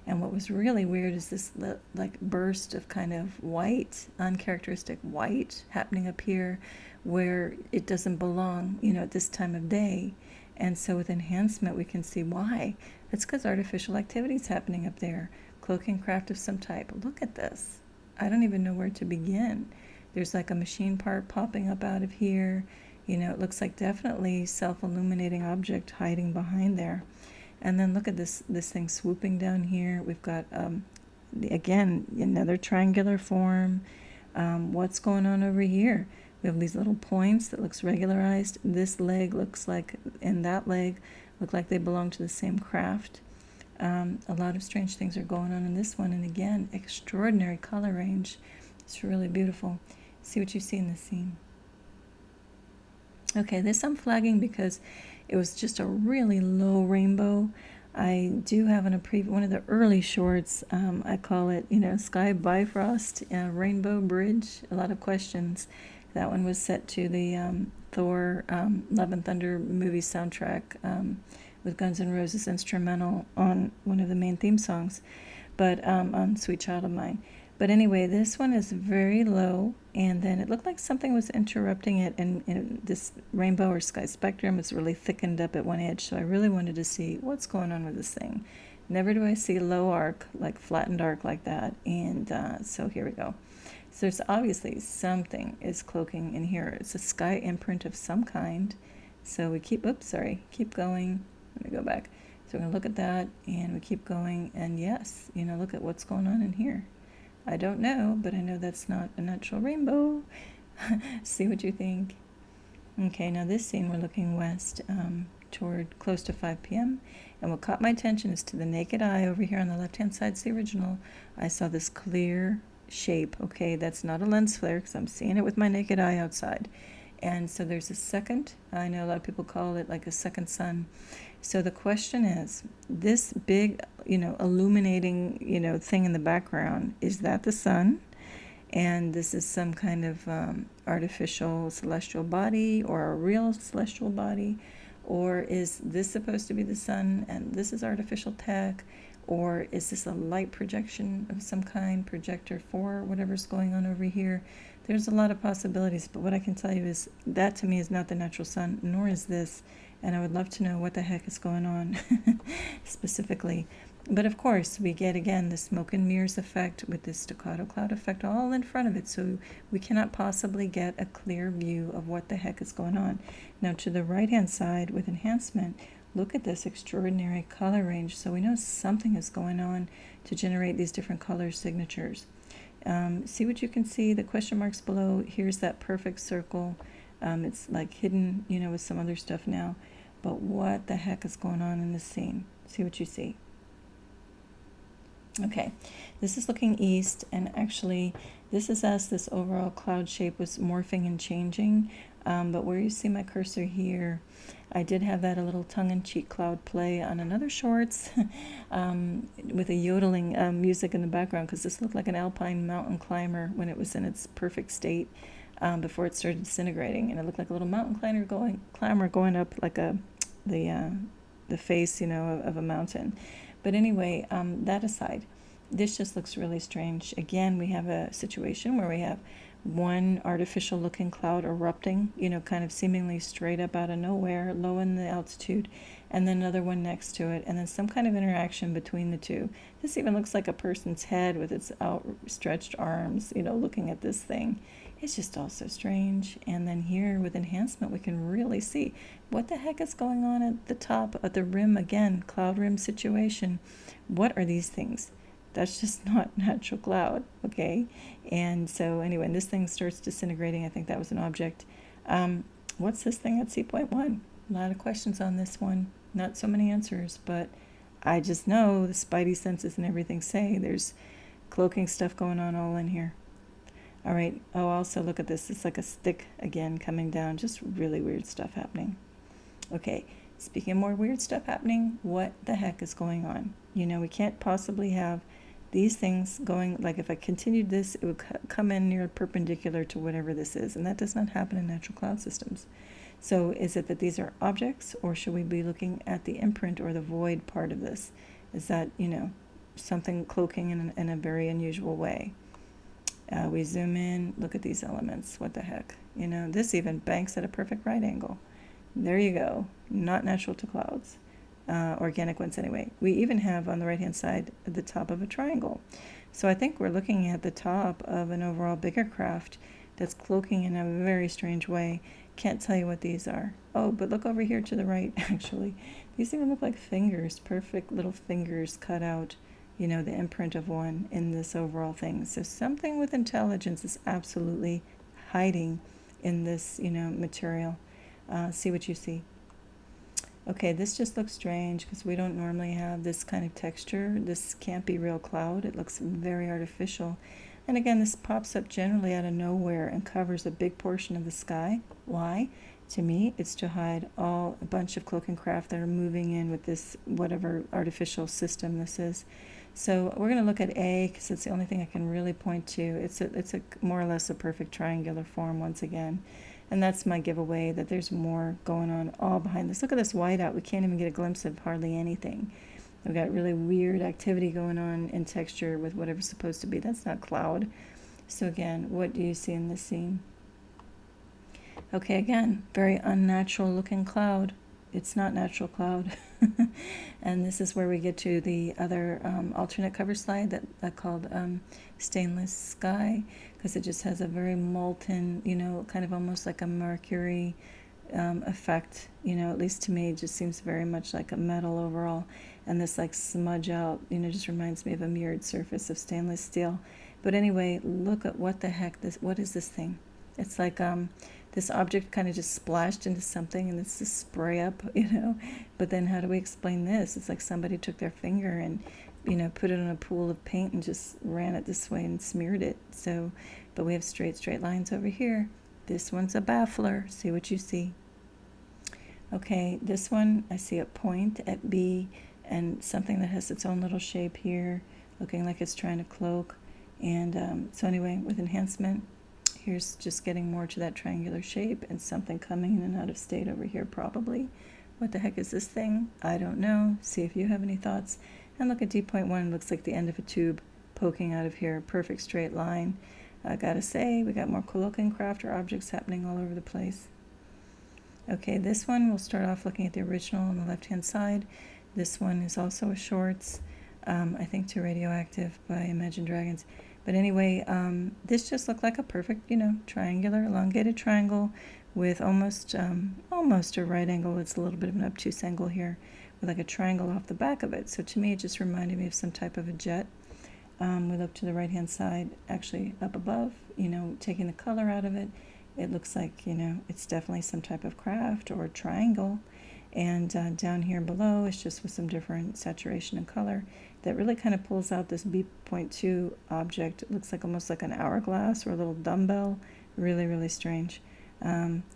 And what was really weird is this like burst of kind of white, uncharacteristic white happening up here where it doesn't belong, you know, at this time of day. And so with enhancement, we can see why. It's because artificial activity is happening up there. Cloaking craft of some type. Look at this. I don't even know where to begin. There's like a machine part popping up out of here. You know, it looks like definitely self-illuminating object hiding behind there. And then look at this thing swooping down here. We've got, again, another triangular form. What's going on over here? We have these little points that looks regularized. This leg looks like, and that leg look like they belong to the same craft. A lot of strange things are going on in this one, and again, extraordinary color range. It's really beautiful. See what you see in this scene. Okay, this I'm flagging because it was just a really low rainbow. I do have in a one of the early shorts, I call it, Sky Bifrost, Rainbow Bridge. A lot of questions. That one was set to the Thor Love and Thunder movie soundtrack with Guns N' Roses instrumental on one of the main theme songs, but on Sweet Child of Mine. But anyway, this one is very low, and then it looked like something was interrupting it, and this rainbow or sky spectrum is really thickened up at one edge, so I really wanted to see what's going on with this thing. Never do I see low arc, like flattened arc like that, and so here we go. So there's obviously something is cloaking in here. It's a sky imprint of some kind. So we keep going. Let me go back. So we're going to look at that, and we keep going, and yes, look at what's going on in here. I don't know, but I know that's not a natural rainbow. See what you think. Okay, now this scene, we're looking west toward close to 5 p.m. And what caught my attention is to the naked eye over here on the left-hand side, it's the original. I saw this clear shape. Okay, that's not a lens flare because I'm seeing it with my naked eye outside. And so there's a second, I know a lot of people call it like a second sun. So the question is, this big, illuminating, thing in the background, is that the sun? And this is some kind of artificial celestial body or a real celestial body? Or is this supposed to be the sun and this is artificial tech? Or is this a light projection of some kind, projector 4, whatever's going on over here? There's a lot of possibilities, but what I can tell you is that to me is not the natural sun, nor is this. And I would love to know what the heck is going on specifically. But of course, we get again the smoke and mirrors effect with this staccato cloud effect all in front of it. So we cannot possibly get a clear view of what the heck is going on. Now to the right-hand side with enhancement, look at this extraordinary color range. So we know something is going on to generate these different color signatures. See what you can see, the question marks below. Here's that perfect circle. It's like hidden, with some other stuff now. But what the heck is going on in this scene? See what you see. Okay, this is looking east, and actually this is as this overall cloud shape was morphing and changing. But where you see my cursor here, I did have that a little tongue-in-cheek cloud play on another shorts with a yodeling music in the background, because this looked like an alpine mountain climber when it was in its perfect state before it started disintegrating, and it looked like a little mountain climber going up like the face, of a mountain. But anyway, that aside, this just looks really strange. Again, we have a situation where we have one artificial looking cloud erupting, kind of seemingly straight up out of nowhere, low in the altitude, and then another one next to it, and then some kind of interaction between the two. This even looks like a person's head with its outstretched arms, looking at this thing. It's just all so strange. And then here with enhancement, we can really see what the heck is going on at the top, at the rim again, cloud rim situation. What are these things? That's just not natural cloud, okay? And so anyway, when this thing starts disintegrating, I think that was an object. What's this thing at C.1? A lot of questions on this one. Not so many answers, but I just know the spidey senses and everything say there's cloaking stuff going on all in here. All right. Oh, also look at this. It's like a stick again coming down. Just really weird stuff happening. Okay. Speaking of more weird stuff happening, what the heck is going on? We can't possibly have these things going, like if I continued this, it would come in near perpendicular to whatever this is, and that does not happen in natural cloud systems. So is it that these are objects, or should we be looking at the imprint or the void part of this? Is that, something cloaking in a very unusual way? We zoom in, look at these elements. What the heck? This even banks at a perfect right angle. There you go. Not natural to clouds. Organic ones anyway. We even have on the right-hand side at the top of a triangle. So I think we're looking at the top of an overall bigger craft that's cloaking in a very strange way. Can't tell you what these are. Oh, but look over here to the right, actually. These even look like fingers, perfect little fingers cut out, the imprint of one in this overall thing. So something with intelligence is absolutely hiding in this, material. See what you see. Okay, this just looks strange because we don't normally have this kind of texture. This can't be real cloud. It looks very artificial. And again, this pops up generally out of nowhere and covers a big portion of the sky. Why? To me, it's to hide a bunch of cloak and craft that are moving in with this whatever artificial system this is. So we're going to look at A because it's the only thing I can really point to. It's a more or less a perfect triangular form once again. And that's my giveaway that there's more going on all behind this. Look at this whiteout. We can't even get a glimpse of hardly anything. We've got really weird activity going on in texture with whatever's supposed to be. That's not cloud. So again, what do you see in this scene? Okay, again, very unnatural looking cloud. It's not natural cloud. And this is where we get to the other alternate cover slide that I called Stainless Sky, because it just has a very molten, kind of almost like a mercury effect. At least to me, it just seems very much like a metal overall. And this like smudge out, just reminds me of a mirrored surface of stainless steel. But anyway, look at what the heck what is this thing? It's like this object kind of just splashed into something and it's just spray up, But then how do we explain this? It's like somebody took their finger and, put it on a pool of paint and just ran it this way and smeared it. So, but we have straight lines over here. This one's a baffler. See what you see. Okay, this one, I see a point at B and something that has its own little shape here, looking like it's trying to cloak. And so anyway, with enhancement, here's just getting more to that triangular shape and something coming in and out of state over here probably. What the heck is this thing? I don't know. See if you have any thoughts. And look at D.1, looks like the end of a tube poking out of here. Perfect straight line. I gotta say, we got more cloak and craft or objects happening all over the place. Okay, this one, we'll start off looking at the original on the left-hand side. This one is also a shorts, I think to Radioactive by Imagine Dragons. But anyway, this just looked like a perfect, triangular, elongated triangle with almost a right angle. It's a little bit of an obtuse angle here with like a triangle off the back of it. So to me, it just reminded me of some type of a jet. We look to the right-hand side, actually up above, taking the color out of it. It looks like, it's definitely some type of craft or triangle. And down here below is just with some different saturation and color that really kind of pulls out this B.2 object. It looks like almost like an hourglass or a little dumbbell. Really, really strange.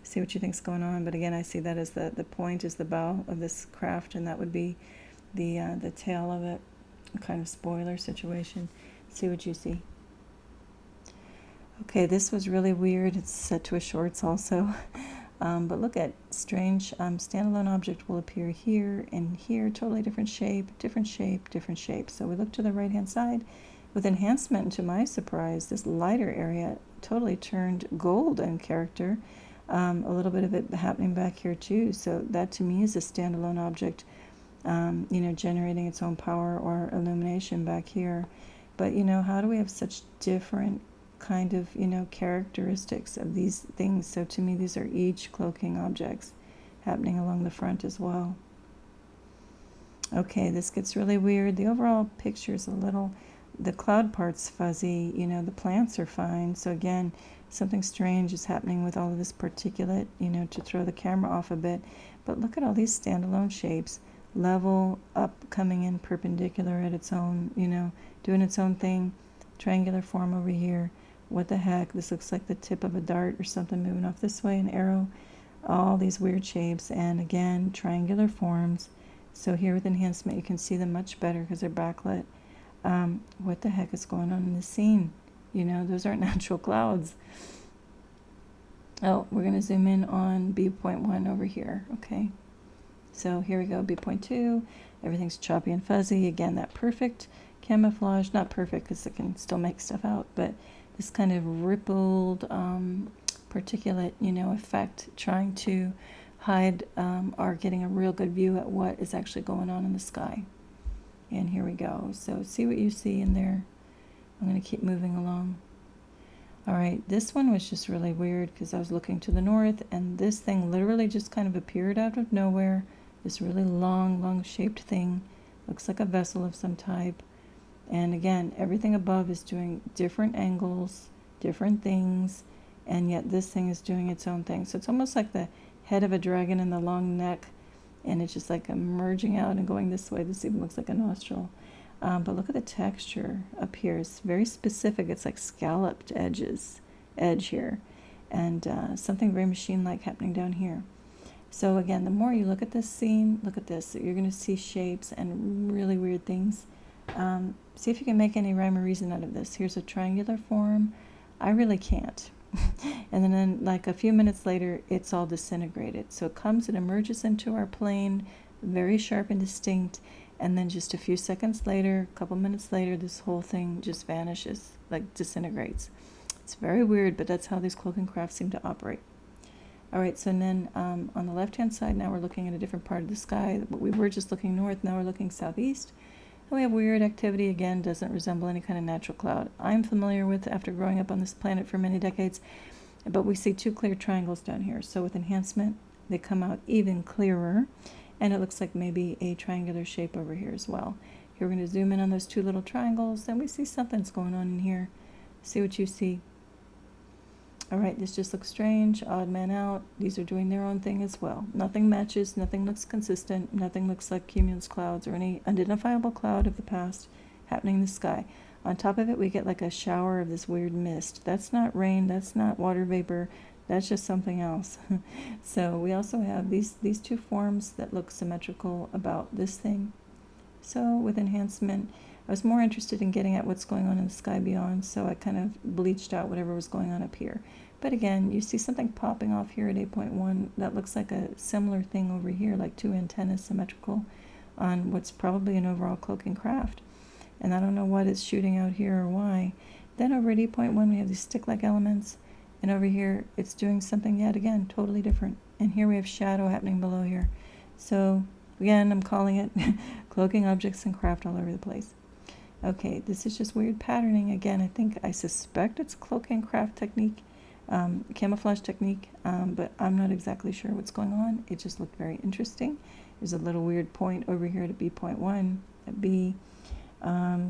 See what you think's going on. But again, I see that as the point is the bow of this craft, and that would be the tail of it. A kind of spoiler situation. See what you see. Okay, this was really weird. It's set to a shorts also. But look at strange standalone object will appear here and here, totally different shape, different shape, different shape. So we look to the right-hand side with enhancement, and to my surprise, this lighter area totally turned gold in character. A little bit of it happening back here too. So that to me is a standalone object, generating its own power or illumination back here. But, how do we have such different kind of, characteristics of these things? So to me, these are each cloaking objects happening along the front as well. Okay, this gets really weird. The overall picture is the cloud part's fuzzy, the plants are fine. So again, something strange is happening with all of this particulate, to throw the camera off a bit. But look at all these standalone shapes, level up, coming in perpendicular at its own, doing its own thing, triangular form over here. What the heck? This looks like the tip of a dart or something moving off this way, an arrow. All these weird shapes, and again, triangular forms. So here with enhancement, you can see them much better because they're backlit. What the heck is going on in this scene? Those aren't natural clouds. Oh, we're going to zoom in on B.1 over here. Okay. So here we go, B.2. Everything's choppy and fuzzy. Again, that perfect camouflage. Not perfect because it can still make stuff out, but this kind of rippled particulate, effect, trying to hide or getting a real good view at what is actually going on in the sky. And here we go. So see what you see in there. I'm going to keep moving along. All right, this one was just really weird because I was looking to the north and this thing literally just kind of appeared out of nowhere. This really long shaped thing. Looks like a vessel of some type. And again, everything above is doing different angles, different things, and yet this thing is doing its own thing. So it's almost like the head of a dragon and the long neck and it's just like emerging out and going this way. This even looks like a nostril. But look at the texture up here. It's very specific. It's like scalloped edge here, and something very machine-like happening down here. So again, the more you look at this scene, look at this. You're going to see shapes and really weird things. See if you can make any rhyme or reason out of this. Here's a triangular form. I really can't. And then like a few minutes later, it's all disintegrated. So it comes, it emerges into our plane, very sharp and distinct, and then just a few seconds later, a couple minutes later, this whole thing just vanishes, like disintegrates. It's very weird, but that's how these cloaking crafts seem to operate. All right, so then on the left-hand side, now we're looking at a different part of the sky. We were just looking north, now we're looking southeast. And we have weird activity, again, doesn't resemble any kind of natural cloud I'm familiar with after growing up on this planet for many decades. But we see two clear triangles down here. So with enhancement, they come out even clearer. And it looks like maybe a triangular shape over here as well. Here we're going to zoom in on those two little triangles, and we see something's going on in here. See what you see. All right, this just looks strange, odd man out. These are doing their own thing as well. Nothing matches, nothing looks consistent, nothing looks like cumulus clouds or any identifiable cloud of the past happening in the sky. On top of it, we get like a shower of this weird mist. That's not rain, that's not water vapor, that's just something else. So we also have these two forms that look symmetrical about this thing. So with enhancement, I was more interested in getting at what's going on in the sky beyond, so I kind of bleached out whatever was going on up here. But again, you see something popping off here at 8.1 that looks like a similar thing over here, like two antennas symmetrical on what's probably an overall cloaking craft. And I don't know what it's shooting out here or why. Then over at 8.1, we have these stick-like elements. And over here, it's doing something yet again, totally different. And here we have shadow happening below here. So again, I'm calling it cloaking objects and craft all over the place. Okay, this is just weird patterning. Again, I suspect it's cloaking craft technique, camouflage technique, but I'm not exactly sure what's going on. It just looked very interesting. There's a little weird point over here at B.1, at B.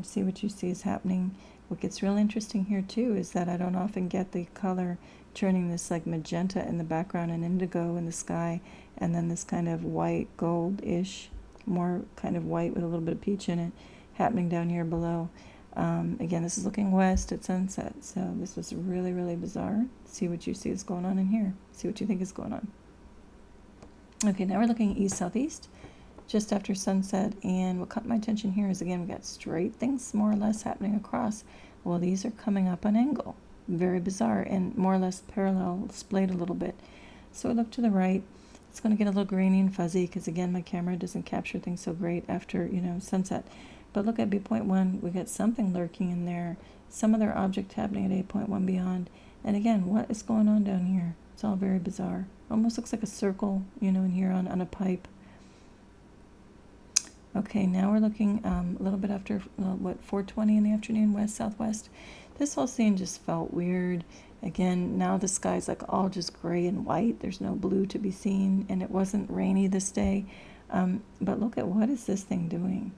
See what you see is happening. What gets real interesting here too is that I don't often get the color turning this like magenta in the background and indigo in the sky, and then this kind of white gold-ish, more kind of white with a little bit of peach in it, happening down here below. Again, this is looking west at sunset, so this was really, really bizarre. See what you see is going on in here. See what you think is going on. Okay, now we're looking east-southeast, just after sunset, and what caught my attention here is, again, we got straight things more or less happening across. Well, these are coming up on angle. Very bizarre, and more or less parallel, splayed a little bit. So I look to the right. It's going to get a little grainy and fuzzy because, again, my camera doesn't capture things so great after, sunset. But look at B.1, we got something lurking in there, some other object happening at 8.1 beyond. And again, what is going on down here? It's all very bizarre. Almost looks like a circle, in here on a pipe. Okay, now we're looking a little bit after, 4:20 in the afternoon, west-southwest. This whole scene just felt weird. Again, now the sky's like all just gray and white. There's no blue to be seen, and it wasn't rainy this day. But look at what is this thing doing,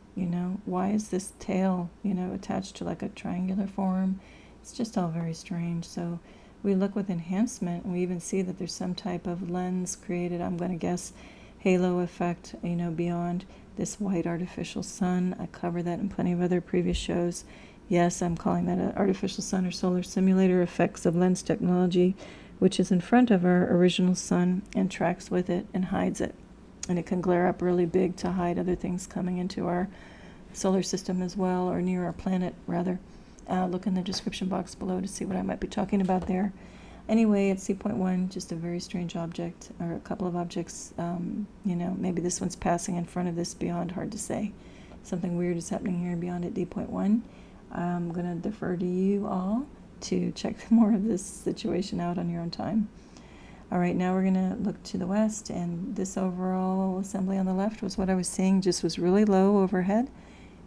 Why is this tail, attached to like a triangular form? It's just all very strange. So we look with enhancement, and we even see that there's some type of lens created, I'm going to guess, halo effect, beyond this white artificial sun. I cover that in plenty of other previous shows. Yes, I'm calling that an artificial sun or solar simulator effects of lens technology, which is in front of our original sun and tracks with it and hides it. And it can glare up really big to hide other things coming into our solar system as well, or near our planet, rather. Look in the description box below to see what I might be talking about there. Anyway, at C.1, just a very strange object, or a couple of objects. Maybe this one's passing in front of this beyond, hard to say. Something weird is happening here beyond at D.1. I'm going to defer to you all to check more of this situation out on your own time. All right, now we're going to look to the west, and this overall assembly on the left was what I was seeing, just was really low overhead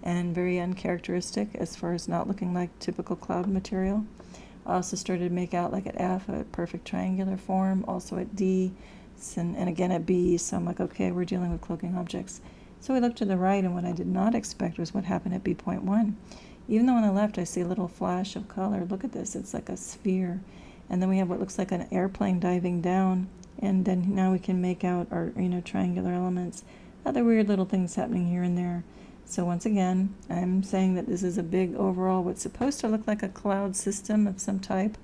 and very uncharacteristic as far as not looking like typical cloud material. I also started to make out like at F, a perfect triangular form, also at D, and again at B, so I'm like, okay, we're dealing with cloaking objects. So we looked to the right, and what I did not expect was what happened at B.1. Even though on the left I see a little flash of color, look at this, it's like a sphere. And then we have what looks like an airplane diving down, and then now we can make out our triangular elements other weird little things happening here and there. So once again, I'm saying that this is a big overall, what's supposed to look like a cloud system of some type,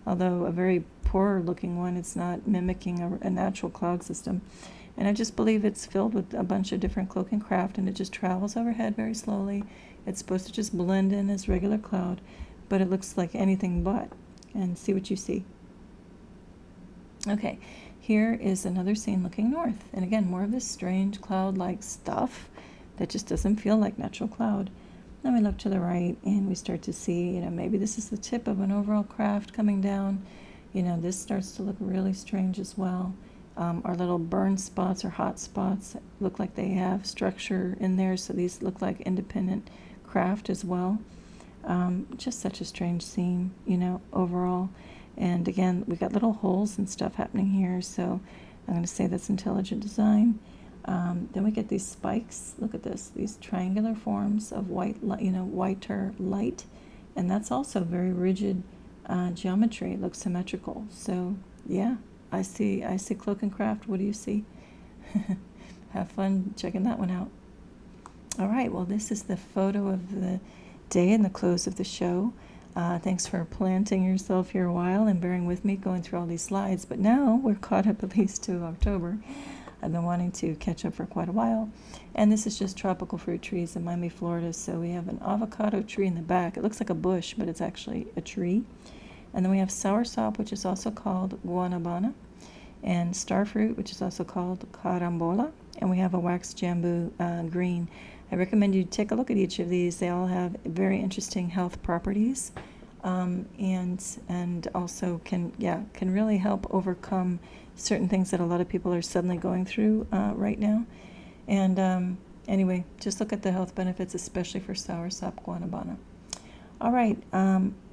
although a very poor looking one. It's not mimicking a natural cloud system. And I just believe it's filled with a bunch of different cloak and craft, and it just travels overhead very slowly. It's supposed to just blend in as regular cloud, but it looks like anything but. And see what you see. Okay, here is another scene looking north. And again, more of this strange cloud-like stuff that just doesn't feel like natural cloud. Then we look to the right and we start to see, maybe this is the tip of an overall craft coming down. This starts to look really strange as well. Our little burn spots or hot spots look like they have structure in there, so these look like independent craft as well. Just such a strange scene, overall. And again, we got little holes and stuff happening here, so I'm going to say that's intelligent design. Then we get these spikes. Look at this, these triangular forms of white, whiter light, and that's also very rigid geometry. It looks symmetrical. So yeah, I see cloak and craft. What do you see? Have fun checking that one out. All right, well, this is the photo of the day and the close of the show. Thanks for planting yourself here a while and bearing with me going through all these slides. But now we're caught up at least to October. I've been wanting to catch up for quite a while. And this is just tropical fruit trees in Miami, Florida. So we have an avocado tree in the back. It looks like a bush, but it's actually a tree. And then we have Soursop, which is also called Guanabana, and Starfruit, which is also called Carambola. And we have a wax Jambu green. I recommend you take a look at each of these. They all have very interesting health properties, and also can really help overcome certain things that a lot of people are suddenly going through right now. And anyway, just look at the health benefits, especially for Soursop Guanabana. All right.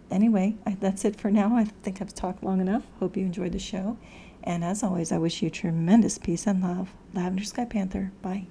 Anyway, that's it for now. I think I've talked long enough. Hope you enjoyed the show. And as always, I wish you tremendous peace and love. Lavender Sky Panther. Bye.